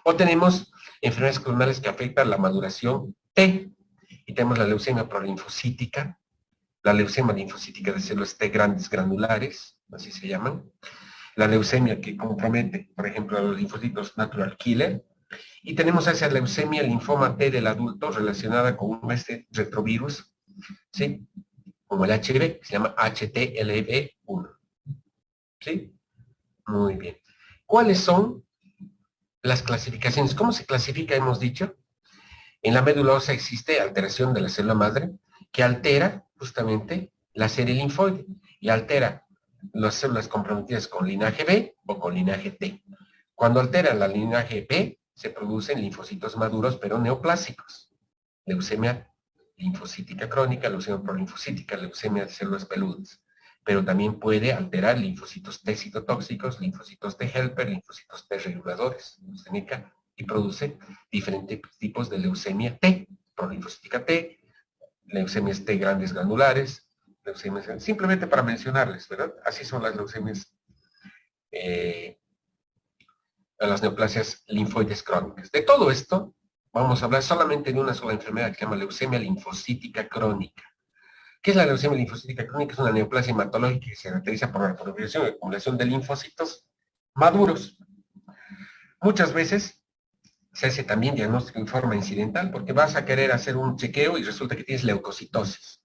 O tenemos enfermedades clonales que afectan la maduración T, y tenemos la leucemia prolinfocítica, la leucemia linfocítica de células T grandes granulares, así se llaman, la leucemia que compromete, por ejemplo, a los linfocitos natural killer, y tenemos esa leucemia linfoma T del adulto relacionada con este retrovirus, ¿sí?, como el HIV, que se llama HTLV1. ¿Sí? Muy bien. ¿Cuáles son las clasificaciones? ¿Cómo se clasifica, hemos dicho? En la médula ósea existe alteración de la célula madre que altera justamente la serie linfoide y altera las células comprometidas con linaje B o con linaje T. Cuando altera la linaje B, se producen linfocitos maduros pero neoplásicos. Leucemia linfocítica crónica, leucemia prolinfocítica, leucemia de células peludas. Pero también puede alterar linfocitos T citotóxicos, linfocitos T helper, linfocitos T reguladores, leucémica, y produce diferentes tipos de leucemia T, prolinfocítica T, leucemias T grandes granulares, leucemias, simplemente para mencionarles, ¿verdad? Así son las leucemias, las neoplasias linfoides crónicas. De todo esto, vamos a hablar solamente de una sola enfermedad que se llama leucemia linfocítica crónica. ¿Qué es la leucemia linfocítica crónica? Es una neoplasia hematológica que se caracteriza por la proliferación y acumulación de linfocitos maduros. Muchas veces se hace también diagnóstico en forma incidental porque vas a querer hacer un chequeo y resulta que tienes leucocitosis.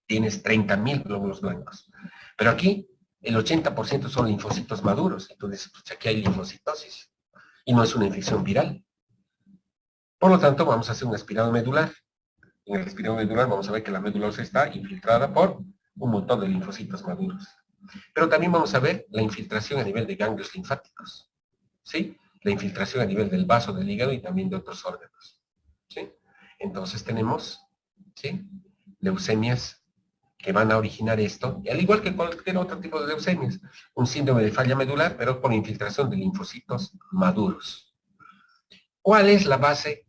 Tienes 30.000 glóbulos blancos. Pero aquí el 80% son linfocitos maduros. Entonces, pues aquí hay linfocitosis. Y no es una infección viral. Por lo tanto, vamos a hacer un aspirado medular. En el aspirado medular vamos a ver que la médula ósea está infiltrada por un montón de linfocitos maduros. Pero también vamos a ver la infiltración a nivel de ganglios linfáticos, ¿sí? La infiltración a nivel del vaso del hígado y también de otros órganos, ¿sí? Entonces tenemos, ¿sí?, leucemias que van a originar esto, y al igual que cualquier otro tipo de leucemias, un síndrome de falla medular, pero por infiltración de linfocitos maduros. ¿Cuál es la base,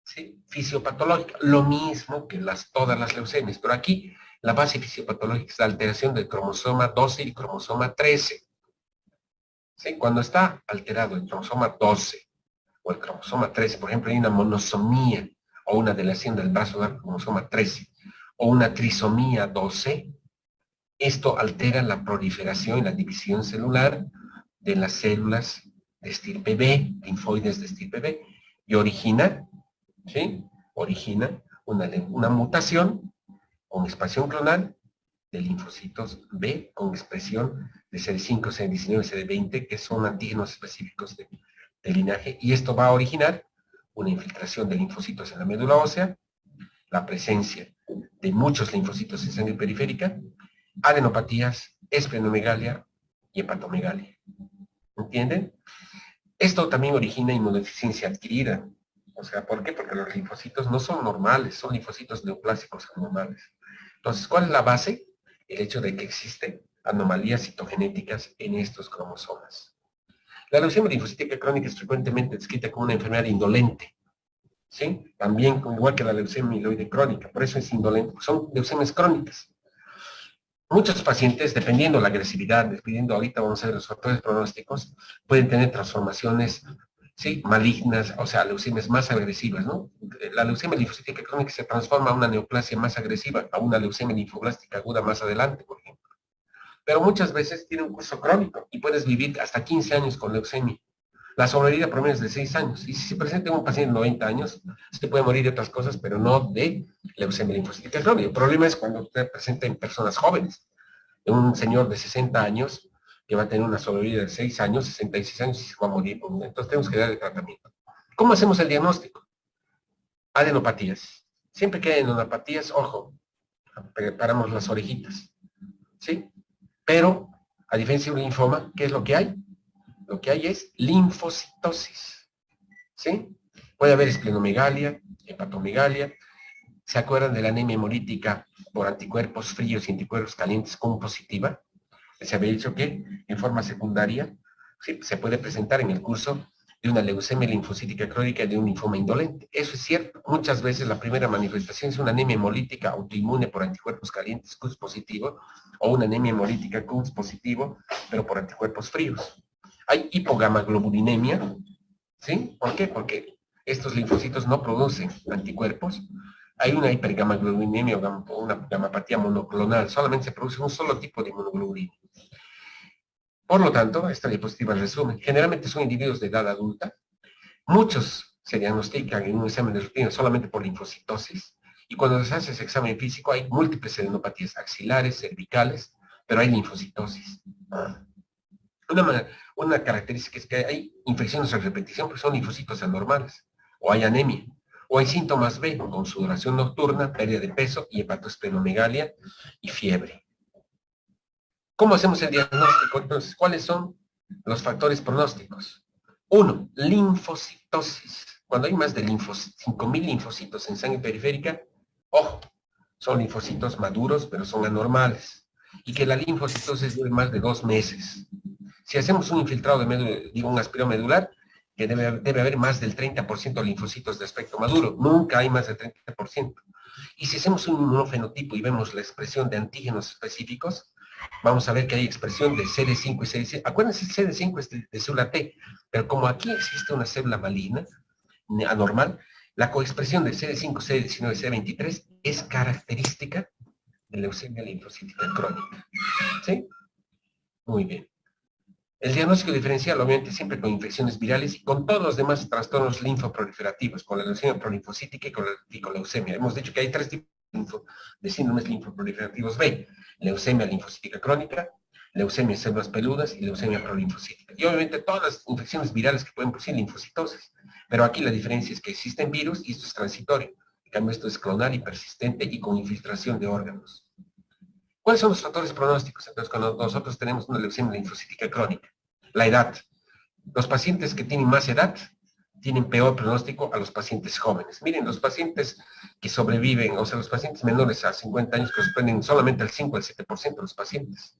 ¿sí?, fisiopatológica? Lo mismo que todas las leucemias, pero aquí la base fisiopatológica es la alteración del cromosoma 12 y cromosoma 13. ¿Sí? Cuando está alterado el cromosoma 12 o el cromosoma 13, por ejemplo, hay una monosomía o una deleción del brazo del cromosoma 13 o una trisomía 12, esto altera la proliferación y la división celular de las células de estirpe B, linfoides de estirpe B, y origina, ¿sí?, origina una mutación con expansión clonal de linfocitos B con expresión de CD5, CD19, CD20, que son antígenos específicos de linaje, y esto va a originar una infiltración de linfocitos en la médula ósea, la presencia de muchos linfocitos en sangre periférica, adenopatías, esplenomegalia y hepatomegalia. ¿Entienden? Esto también origina inmunodeficiencia adquirida. O sea, ¿por qué? Porque los linfocitos no son normales, son linfocitos neoplásicos anormales. Entonces, ¿cuál es la base? El hecho de que existen anomalías citogenéticas en estos cromosomas. La leucemia linfocítica crónica es frecuentemente descrita como una enfermedad indolente, ¿sí? También, igual que la leucemia mieloide crónica, por eso es indolente, son leucemias crónicas. Muchos pacientes, dependiendo de la agresividad, dependiendo, ahorita vamos a ver los factores pronósticos, pueden tener transformaciones, ¿sí?, malignas, o sea, leucemias más agresivas, ¿no? La leucemia linfocítica crónica se transforma a una neoplasia más agresiva, a una leucemia linfoblástica aguda más adelante, por ejemplo. Pero muchas veces tiene un curso crónico y puedes vivir hasta 15 años con leucemia. La sobrevida promedio es de 6 años. Y si se presenta en un paciente de 90 años, usted puede morir de otras cosas, pero no de leucemia linfocítica crónica. El problema es cuando usted presenta en personas jóvenes. En un señor de 60 años que va a tener una sobrevida de 6 años, 66 años y se va a morir. Entonces tenemos que darle tratamiento. ¿Cómo hacemos el diagnóstico? Adenopatías. Siempre que hay adenopatías, ojo, preparamos las orejitas. ¿Sí? Pero, a diferencia de un linfoma, ¿qué es lo que hay? Lo que hay es linfocitosis. ¿Sí? Puede haber esplenomegalia, hepatomegalia. ¿Se acuerdan de la anemia hemolítica por anticuerpos fríos y anticuerpos calientes como positiva? Se había dicho que en forma secundaria ¿sí? Se puede presentar en el curso de una leucemia linfocítica crónica y de un linfoma indolente. Eso es cierto. Muchas veces la primera manifestación es una anemia hemolítica autoinmune por anticuerpos calientes, CUS positivo, o una anemia hemolítica CUS positivo, pero por anticuerpos fríos. Hay hipogamaglobulinemia, ¿sí? ¿Por qué? Porque estos linfocitos no producen anticuerpos. Hay una hipergamaglobulinemia o una gamapatía monoclonal. Solamente se produce un solo tipo de inmunoglobulina. Por lo tanto, esta diapositiva resume. Generalmente son individuos de edad adulta. Muchos se diagnostican en un examen de rutina solamente por linfocitosis. Y cuando se hace ese examen físico hay múltiples adenopatías axilares, cervicales, pero hay linfocitosis. Una característica es que hay infecciones a repetición, porque son linfocitos anormales, o hay anemia, o hay síntomas B, con sudoración nocturna, pérdida de peso y hepatosplenomegalia y fiebre. ¿Cómo hacemos el diagnóstico? Entonces, ¿cuáles son los factores pronósticos? 1. Linfocitosis. Cuando hay más de 5.000 linfocitos en sangre periférica, ojo, son linfocitos maduros, pero son anormales. Y que la linfocitosis dure más de 2 meses. Si hacemos un infiltrado un aspirado medular, que debe haber más del 30% de linfocitos de aspecto maduro. Nunca hay más del 30%. Y si hacemos un inmunofenotipo y vemos la expresión de antígenos específicos, vamos a ver que hay expresión de CD5 y CD6. Acuérdense, CD5 es de célula T, pero como aquí existe una célula maligna, anormal, la coexpresión de CD5, CD19 y CD23 es característica de leucemia linfocítica crónica. ¿Sí? Muy bien. El diagnóstico diferencial, obviamente, siempre con infecciones virales y con todos los demás trastornos linfoproliferativos, con la leucemia prolinfocítica y con leucemia. Hemos dicho que hay 3 tipos de síndromes linfoproliferativos B: leucemia linfocítica crónica, leucemia en células peludas y leucemia prolinfocítica. Y obviamente todas las infecciones virales que pueden producir linfocitosis. Pero aquí la diferencia es que existen virus y esto es transitorio. En cambio, esto es clonal y persistente y con infiltración de órganos. ¿Cuáles son los factores pronósticos? Entonces, cuando nosotros tenemos una leucemia linfocítica crónica, la edad. Los pacientes que tienen más edad tienen peor pronóstico a los pacientes jóvenes. Miren, los pacientes que sobreviven, o sea, los pacientes menores a 50 años corresponden solamente al 5 al 7% de los pacientes,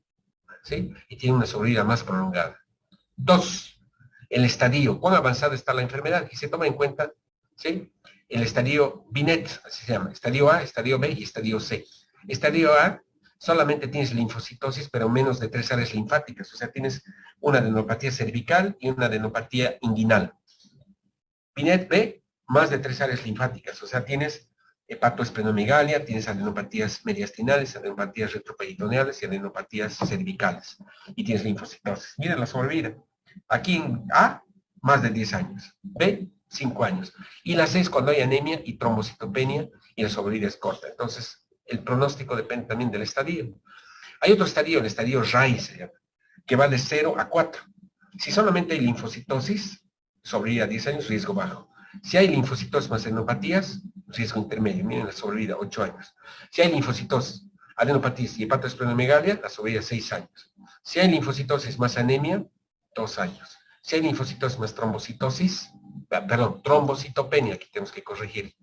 ¿sí? Y tienen una sobrevida más prolongada. 2. El estadio. ¿Cuán avanzada está la enfermedad? Y se toma en cuenta, ¿sí? El estadio Binet, así se llama. Estadio A, estadio B y estadio C. Estadio A, solamente tienes linfocitosis, pero menos de 3 áreas linfáticas. O sea, tienes una adenopatía cervical y una adenopatía inguinal. Binet B, más de 3 áreas linfáticas. O sea, tienes hepatoesplenomegalia, tienes adenopatías mediastinales, adenopatías retroperitoneales y adenopatías cervicales. Y tienes linfocitosis. Miren la sobrevida. Aquí en A, más de 10 años. B, 5 años. Y la C es cuando hay anemia y trombocitopenia y la sobrevida es corta. Entonces, el pronóstico depende también del estadio. Hay otro estadio, el estadio RAI se llama, que va de 0 a 4. Si solamente hay linfocitosis, sobrevida 10 años, riesgo bajo. Si hay linfocitosis más adenopatías, riesgo intermedio. Miren la sobrevida, 8 años. Si hay linfocitosis, adenopatías y hepatoesplenomegalia, la sobrevida 6 años. Si hay linfocitosis más anemia, 2 años. Si hay linfocitosis más trombocitopenia, aquí tenemos que corregir.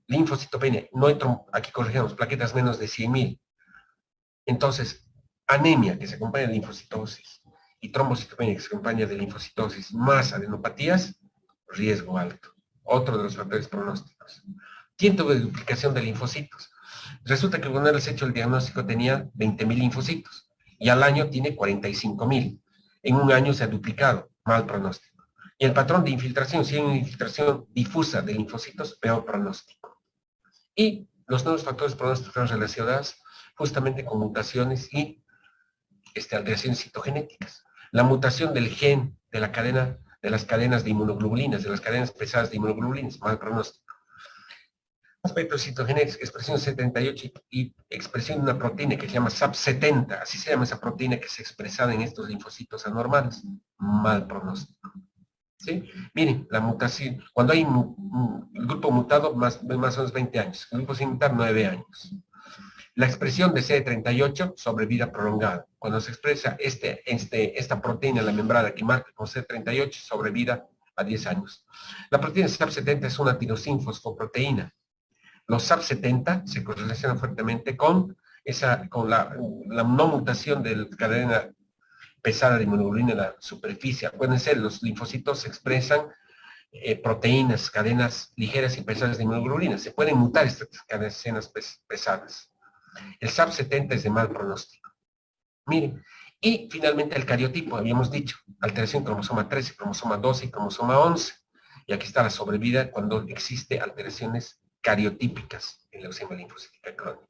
Linfocitopenia, no hay aquí corregimos, plaquetas menos de 100.000. Entonces, anemia que se acompaña de linfocitosis y trombocitopenia que se acompaña de linfocitosis más adenopatías, riesgo alto. Otro de los factores pronósticos. Tiempo de duplicación de linfocitos. Resulta que cuando les he hecho el diagnóstico tenía 20.000 linfocitos y al año tiene 45.000. En un año se ha duplicado, mal pronóstico. Y el patrón de infiltración, si hay una infiltración difusa de linfocitos, peor pronóstico. Y los nuevos factores pronósticos relacionados justamente con mutaciones y alteraciones citogenéticas. La mutación del gen de la cadena de las cadenas de inmunoglobulinas, de las cadenas pesadas de inmunoglobulinas, mal pronóstico. Aspectos citogenéticos, expresión 78 y expresión de una proteína que se llama SAP70, así se llama esa proteína que se expresa en estos linfocitos anormales, mal pronóstico. ¿Sí? Miren, la mutación, cuando hay el grupo mutado, más o menos 20 años, el grupo sin mutar, 9 años. La expresión de CD38 sobre vida prolongada, cuando se expresa esta proteína en la membrana que marca con CD38 sobre vida a 10 años. La proteína SAP70 es una tirosinfosfoproteína. Los SAP70 se correlacionan fuertemente con la no mutación de la cadena pesada de inmunoglobulina en la superficie. Acuérdense, los linfocitos expresan proteínas, cadenas ligeras y pesadas de inmunoglobulina. Se pueden mutar estas cadenas pesadas. El SAP70 es de mal pronóstico. Miren, y finalmente el cariotipo, habíamos dicho, alteración cromosoma 13, cromosoma 12 y cromosoma 11. Y aquí está la sobrevida cuando existe alteraciones cariotípicas en la leucemia linfocítica crónica.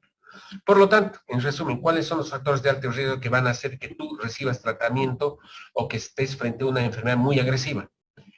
Por lo tanto, en resumen, ¿cuáles son los factores de alto riesgo que van a hacer que tú recibas tratamiento o que estés frente a una enfermedad muy agresiva?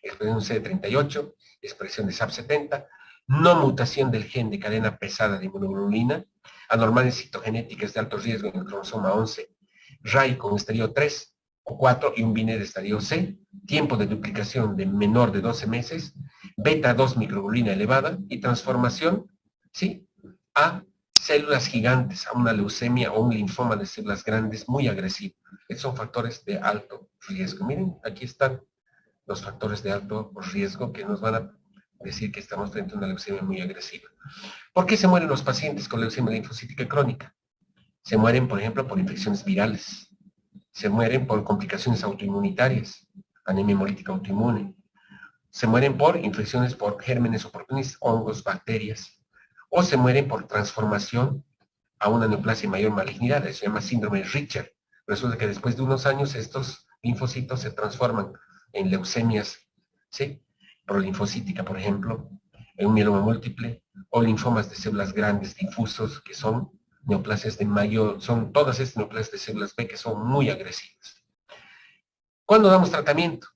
Expresión CD38, expresión de SAP70, no mutación del gen de cadena pesada de inmunoglobulina, anormales citogenéticas de alto riesgo en el cromosoma 11, RAI con estadio 3 o 4 y un bine de estadio C, tiempo de duplicación de menor de 12 meses, beta 2 microglobulina elevada y transformación, ¿sí?, a células gigantes, a una leucemia o un linfoma de células grandes muy agresivo. Estos son factores de alto riesgo. Miren, aquí están los factores de alto riesgo que nos van a decir que estamos frente a una leucemia muy agresiva. ¿Por qué se mueren los pacientes con leucemia linfocítica crónica? Se mueren, por ejemplo, por infecciones virales. Se mueren por complicaciones autoinmunitarias, anemia hemolítica autoinmune. Se mueren por infecciones por gérmenes oportunistas, hongos, bacterias. O se mueren por transformación a una neoplasia de mayor malignidad. Eso se llama síndrome de Richter. Resulta que después de unos años estos linfocitos se transforman en leucemias, ¿sí?, prolinfocítica, por ejemplo, en un mieloma múltiple, o linfomas de células grandes difusos, que son neoplasias de mayor, son todas estas neoplasias de células B que son muy agresivas. ¿Cuándo damos tratamiento?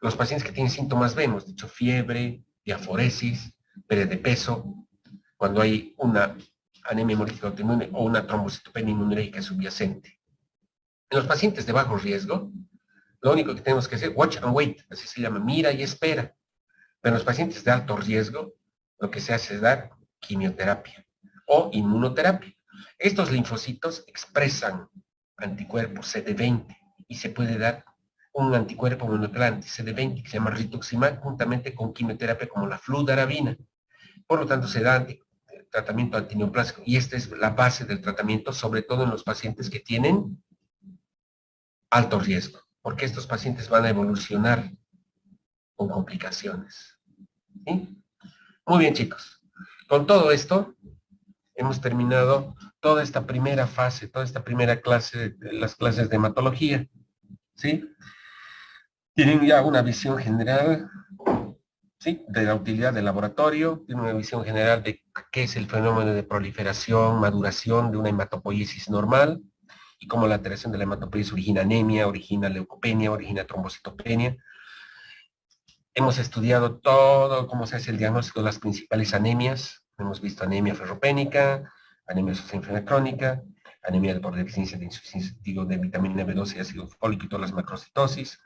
Los pacientes que tienen síntomas B, hemos dicho fiebre, diaforesis, pérdida de peso, cuando hay una anemia hemolítica autoinmune o una trombocitopenia inmunológica subyacente. En los pacientes de bajo riesgo, lo único que tenemos que hacer, watch and wait, así se llama, mira y espera. Pero en los pacientes de alto riesgo, lo que se hace es dar quimioterapia o inmunoterapia. Estos linfocitos expresan anticuerpos CD20 y se puede dar un anticuerpo monoclonal anti-CD20 que se llama rituximab juntamente con quimioterapia como la fludarabina. Por lo tanto, se da tratamiento antineoplásico y esta es la base del tratamiento, sobre todo en los pacientes que tienen alto riesgo, porque estos pacientes van a evolucionar con complicaciones. ¿Sí? Muy bien, chicos. Con todo esto, hemos terminado toda esta primera fase, toda esta primera clase, las clases de hematología. ¿Sí? Tienen ya una visión general, ¿sí?, de la utilidad del laboratorio, tienen una visión general de qué es el fenómeno de proliferación, maduración de una hematopoiesis normal, y cómo la alteración de la hematopoiesis origina anemia, origina leucopenia, origina trombocitopenia. Hemos estudiado todo, cómo se hace el diagnóstico de las principales anemias. Hemos visto anemia ferropénica, anemia asociada crónica, anemia por deficiencia de insuficiencia de vitamina B12 y ácido fólico y todas las macrocitosis,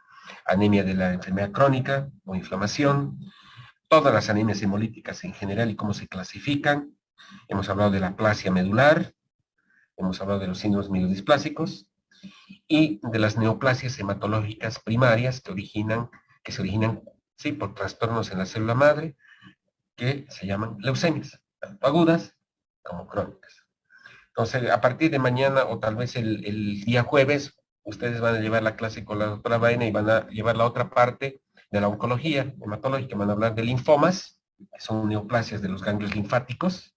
anemia de la enfermedad crónica o inflamación, todas las anemias hemolíticas en general y cómo se clasifican. Hemos hablado de la aplasia medular, hemos hablado de los síndromes mielodisplásicos y de las neoplasias hematológicas primarias que se originan, sí, por trastornos en la célula madre, que se llaman leucemias, tanto agudas como crónicas. Entonces, a partir de mañana o tal vez el día jueves, ustedes van a llevar la clase con la doctora Baena y van a llevar la otra parte de la oncología hematológica. Van a hablar de linfomas, que son neoplasias de los ganglios linfáticos.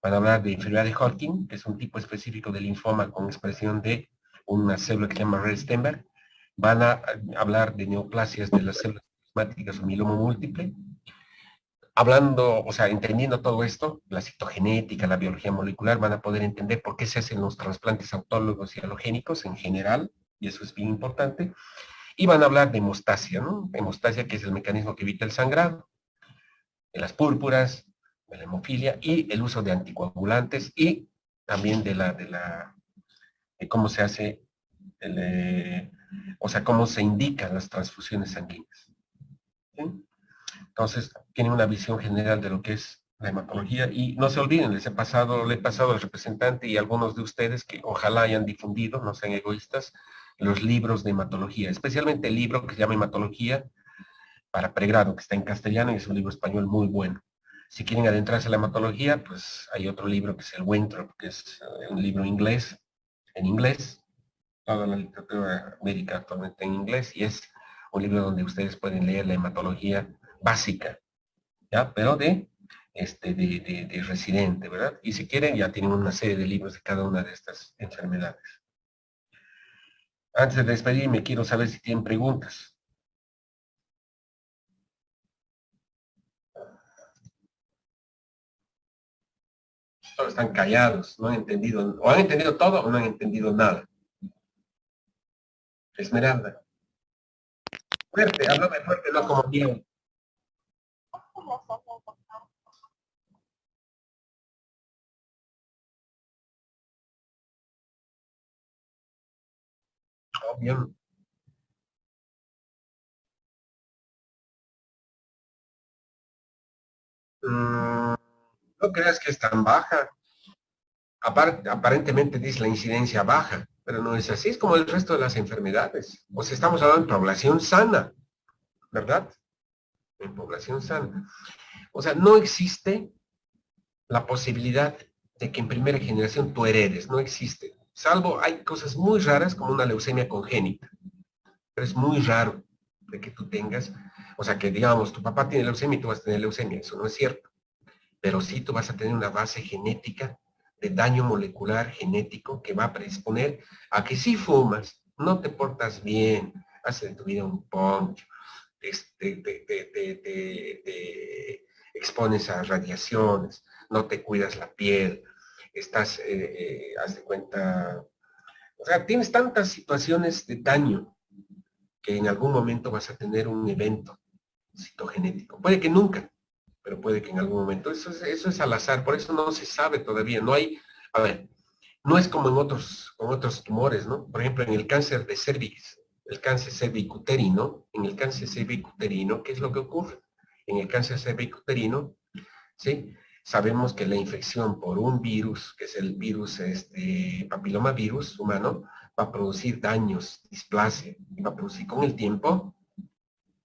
Van a hablar de enfermedad de Hodgkin, que es un tipo específico de linfoma con expresión de una célula que se llama Red-Stenberg. Van a hablar de neoplasias de las células plasmáticas o mieloma múltiple. Hablando, o sea, entendiendo todo esto, la citogenética, la biología molecular, van a poder entender por qué se hacen los trasplantes autólogos y alogénicos en general, y eso es bien importante. Y van a hablar de hemostasia, ¿no? Hemostasia, que es el mecanismo que evita el sangrado, de las púrpuras, de la hemofilia y el uso de anticoagulantes y también de cómo se hace, o sea, cómo se indican las transfusiones sanguíneas. ¿Sí? Entonces, tienen una visión general de lo que es la hematología y no se olviden, le he pasado al representante y a algunos de ustedes que ojalá hayan difundido, no sean egoístas, los libros de hematología, especialmente el libro que se llama Hematología para pregrado, que está en castellano y es un libro español muy bueno. Si quieren adentrarse a la hematología, pues hay otro libro que es el Winthrop, que es un libro en inglés, toda la literatura médica actualmente en inglés, y es un libro donde ustedes pueden leer la hematología básica, ¿ya? Pero de residente, ¿verdad? Y si quieren, ya tienen una serie de libros de cada una de estas enfermedades. Antes de despedirme, quiero saber si tienen preguntas. Todos están callados, no han entendido, o han entendido todo o no han entendido nada. Esmeralda. Fuerte, háblame fuerte, no como bien. Oh, bien. Mm, no creas que es tan baja. Aparentemente dice la incidencia baja, pero no es así, es como el resto de las enfermedades. O sea, estamos hablando de población sana, ¿verdad? En población sana. O sea, no existe la posibilidad de que en primera generación tú heredes, no existe. Salvo hay cosas muy raras como una leucemia congénita, pero es muy raro de que tú tengas, o sea, que digamos, tu papá tiene leucemia y tú vas a tener leucemia, eso no es cierto. Pero sí tú vas a tener una base genética de daño molecular genético que va a predisponer a que si fumas, no te portas bien, haces de tu vida un poncho, te expones a radiaciones, no te cuidas la piel, estás, haz de cuenta, o sea, tienes tantas situaciones de daño que en algún momento vas a tener un evento citogenético. Puede que nunca, pero puede que en algún momento. Eso es al azar, por eso no se sabe todavía. No hay, a ver, no es como con otros tumores, ¿no? Por ejemplo, en el cáncer de cervix, el cáncer cervicuterino, en el cáncer cervicuterino, ¿qué es lo que ocurre? En el cáncer cervicuterino, ¿sí? Sabemos que la infección por un virus, que es el virus papilomavirus humano, va a producir daños, displasia, y va a producir con el tiempo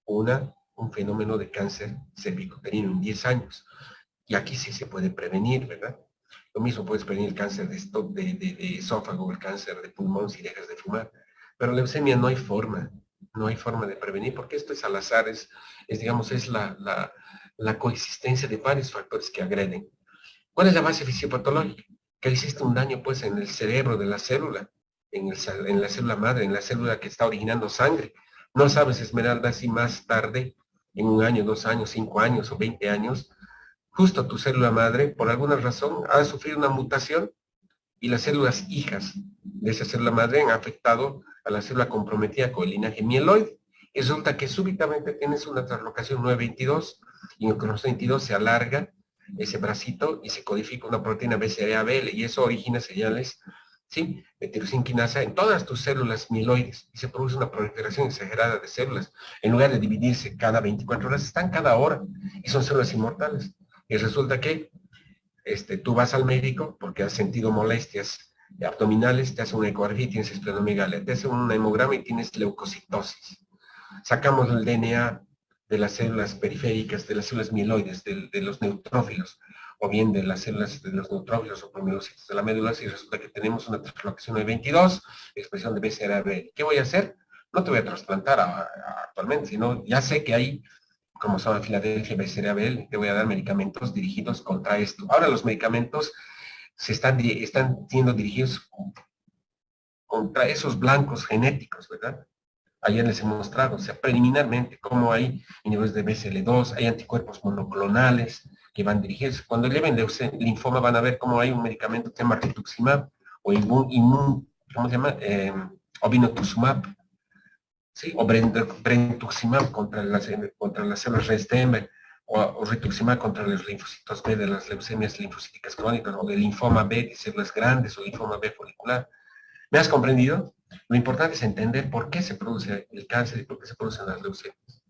un fenómeno de cáncer cervicuterino en 10 años. Y aquí sí se puede prevenir, ¿verdad? Lo mismo puedes prevenir el cáncer de esófago, el cáncer de pulmón si dejas de fumar. Pero leucemia no hay forma, no hay forma de prevenir porque esto es al azar, digamos, es la coexistencia de varios factores que agreden. ¿Cuál es la base fisiopatológica? Que existe un daño pues en el cerebro de la célula, en la célula madre, en la célula que está originando sangre. No sabes, Esmeralda, si más tarde, en un año, 2 años, 5 años o 20 años, justo tu célula madre, por alguna razón, ha sufrido una mutación y las células hijas de esa célula madre han afectado a la célula comprometida con el linaje mieloide. Y resulta que súbitamente tienes una translocación 922 y en el cromosoma 22 se alarga ese bracito y se codifica una proteína BCAA-BL y eso origina señales, ¿sí?, de tirosinquinasa en todas tus células mieloides y se produce una proliferación exagerada de células. En lugar de dividirse cada 24 horas, están cada hora y son células inmortales. Y resulta que tú vas al médico porque has sentido molestias abdominales, te hace una ecografía y tienes esplenomegalia, te hace un hemograma y tienes leucocitosis. Sacamos el DNA de las células periféricas, de las células mieloides, de los neutrófilos, o bien de las células de los neutrófilos o promielocitos de la médula, y resulta que tenemos una translocación de 22, expresión de BCR-ABL. ¿Qué voy a hacer? No te voy a trasplantar actualmente, sino ya sé que hay como se llama Filadelfia BCR-ABL, te voy a dar medicamentos dirigidos contra esto. Ahora los medicamentos están siendo dirigidos contra esos blancos genéticos, ¿verdad? Ayer les he mostrado, o sea, preliminarmente, cómo hay niveles de BCL2, hay anticuerpos monoclonales que van dirigidos. Cuando lleven linfoma van a ver cómo hay un medicamento que se llama rituximab o ¿cómo se llama? Obinutuzumab, ¿sí? O brentuximab contra las células RSTM, o rituximab contra los linfocitos B de las leucemias linfocíticas crónicas, o de linfoma B de células grandes, o linfoma B folicular. ¿Me has comprendido? Lo importante es entender por qué se produce el cáncer y por qué se producen las leucemias.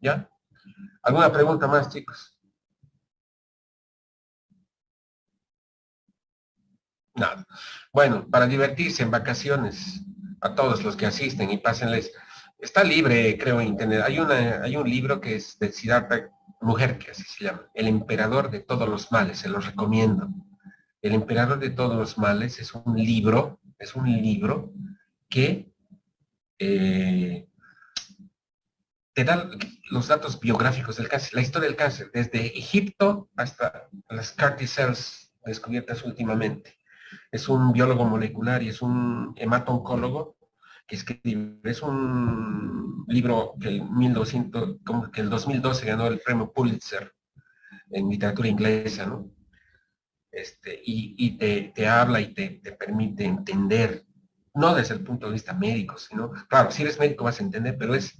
¿Ya? ¿Alguna pregunta más, chicos? Nada. Bueno, para divertirse en vacaciones, a todos los que asisten y pásenles, está libre, creo, en internet. Hay un libro que es de Siddhartha Mujer, que así se llama, El Emperador de todos los males, se los recomiendo. El Emperador de todos los males es un libro que eh, te da los datos biográficos del cáncer, la historia del cáncer, desde Egipto hasta las CAR T-cells descubiertas últimamente. Es un biólogo molecular y es un hemato-oncólogo que escribe. Es un libro que el 1200, como que el 2012 ganó el premio Pulitzer en literatura inglesa, ¿no? Y te habla y te permite entender, no desde el punto de vista médico, sino, claro, si eres médico vas a entender, pero es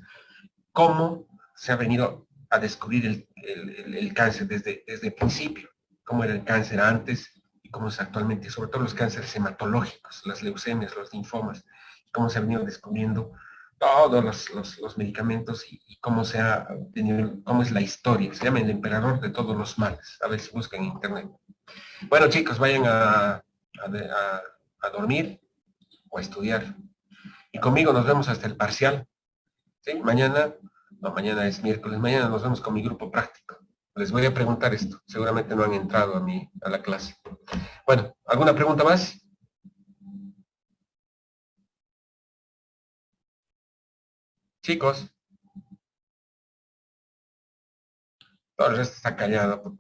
cómo se ha venido a descubrir el cáncer desde el principio, cómo era el cáncer antes y cómo es actualmente, sobre todo los cánceres hematológicos, las leucemias, los linfomas, cómo se ha venido descubriendo todos los medicamentos y cómo se ha tenido, cómo es la historia. Se llama El Emperador de todos los males. A ver si buscan en internet. Bueno, chicos, vayan a dormir o a estudiar. Y conmigo nos vemos hasta el parcial. ¿Sí? Mañana, no, mañana es miércoles, mañana nos vemos con mi grupo práctico. Les voy a preguntar esto, seguramente no han entrado a la clase. Bueno, ¿alguna pregunta más? Chicos, todo el resto está callado,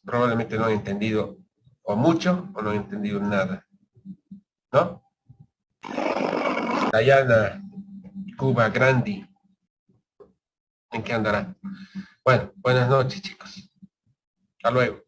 probablemente no han entendido o mucho o no han entendido nada, ¿no? Dayana, Cuba, Grandi, ¿en qué andará? Bueno, buenas noches, chicos. Hasta luego.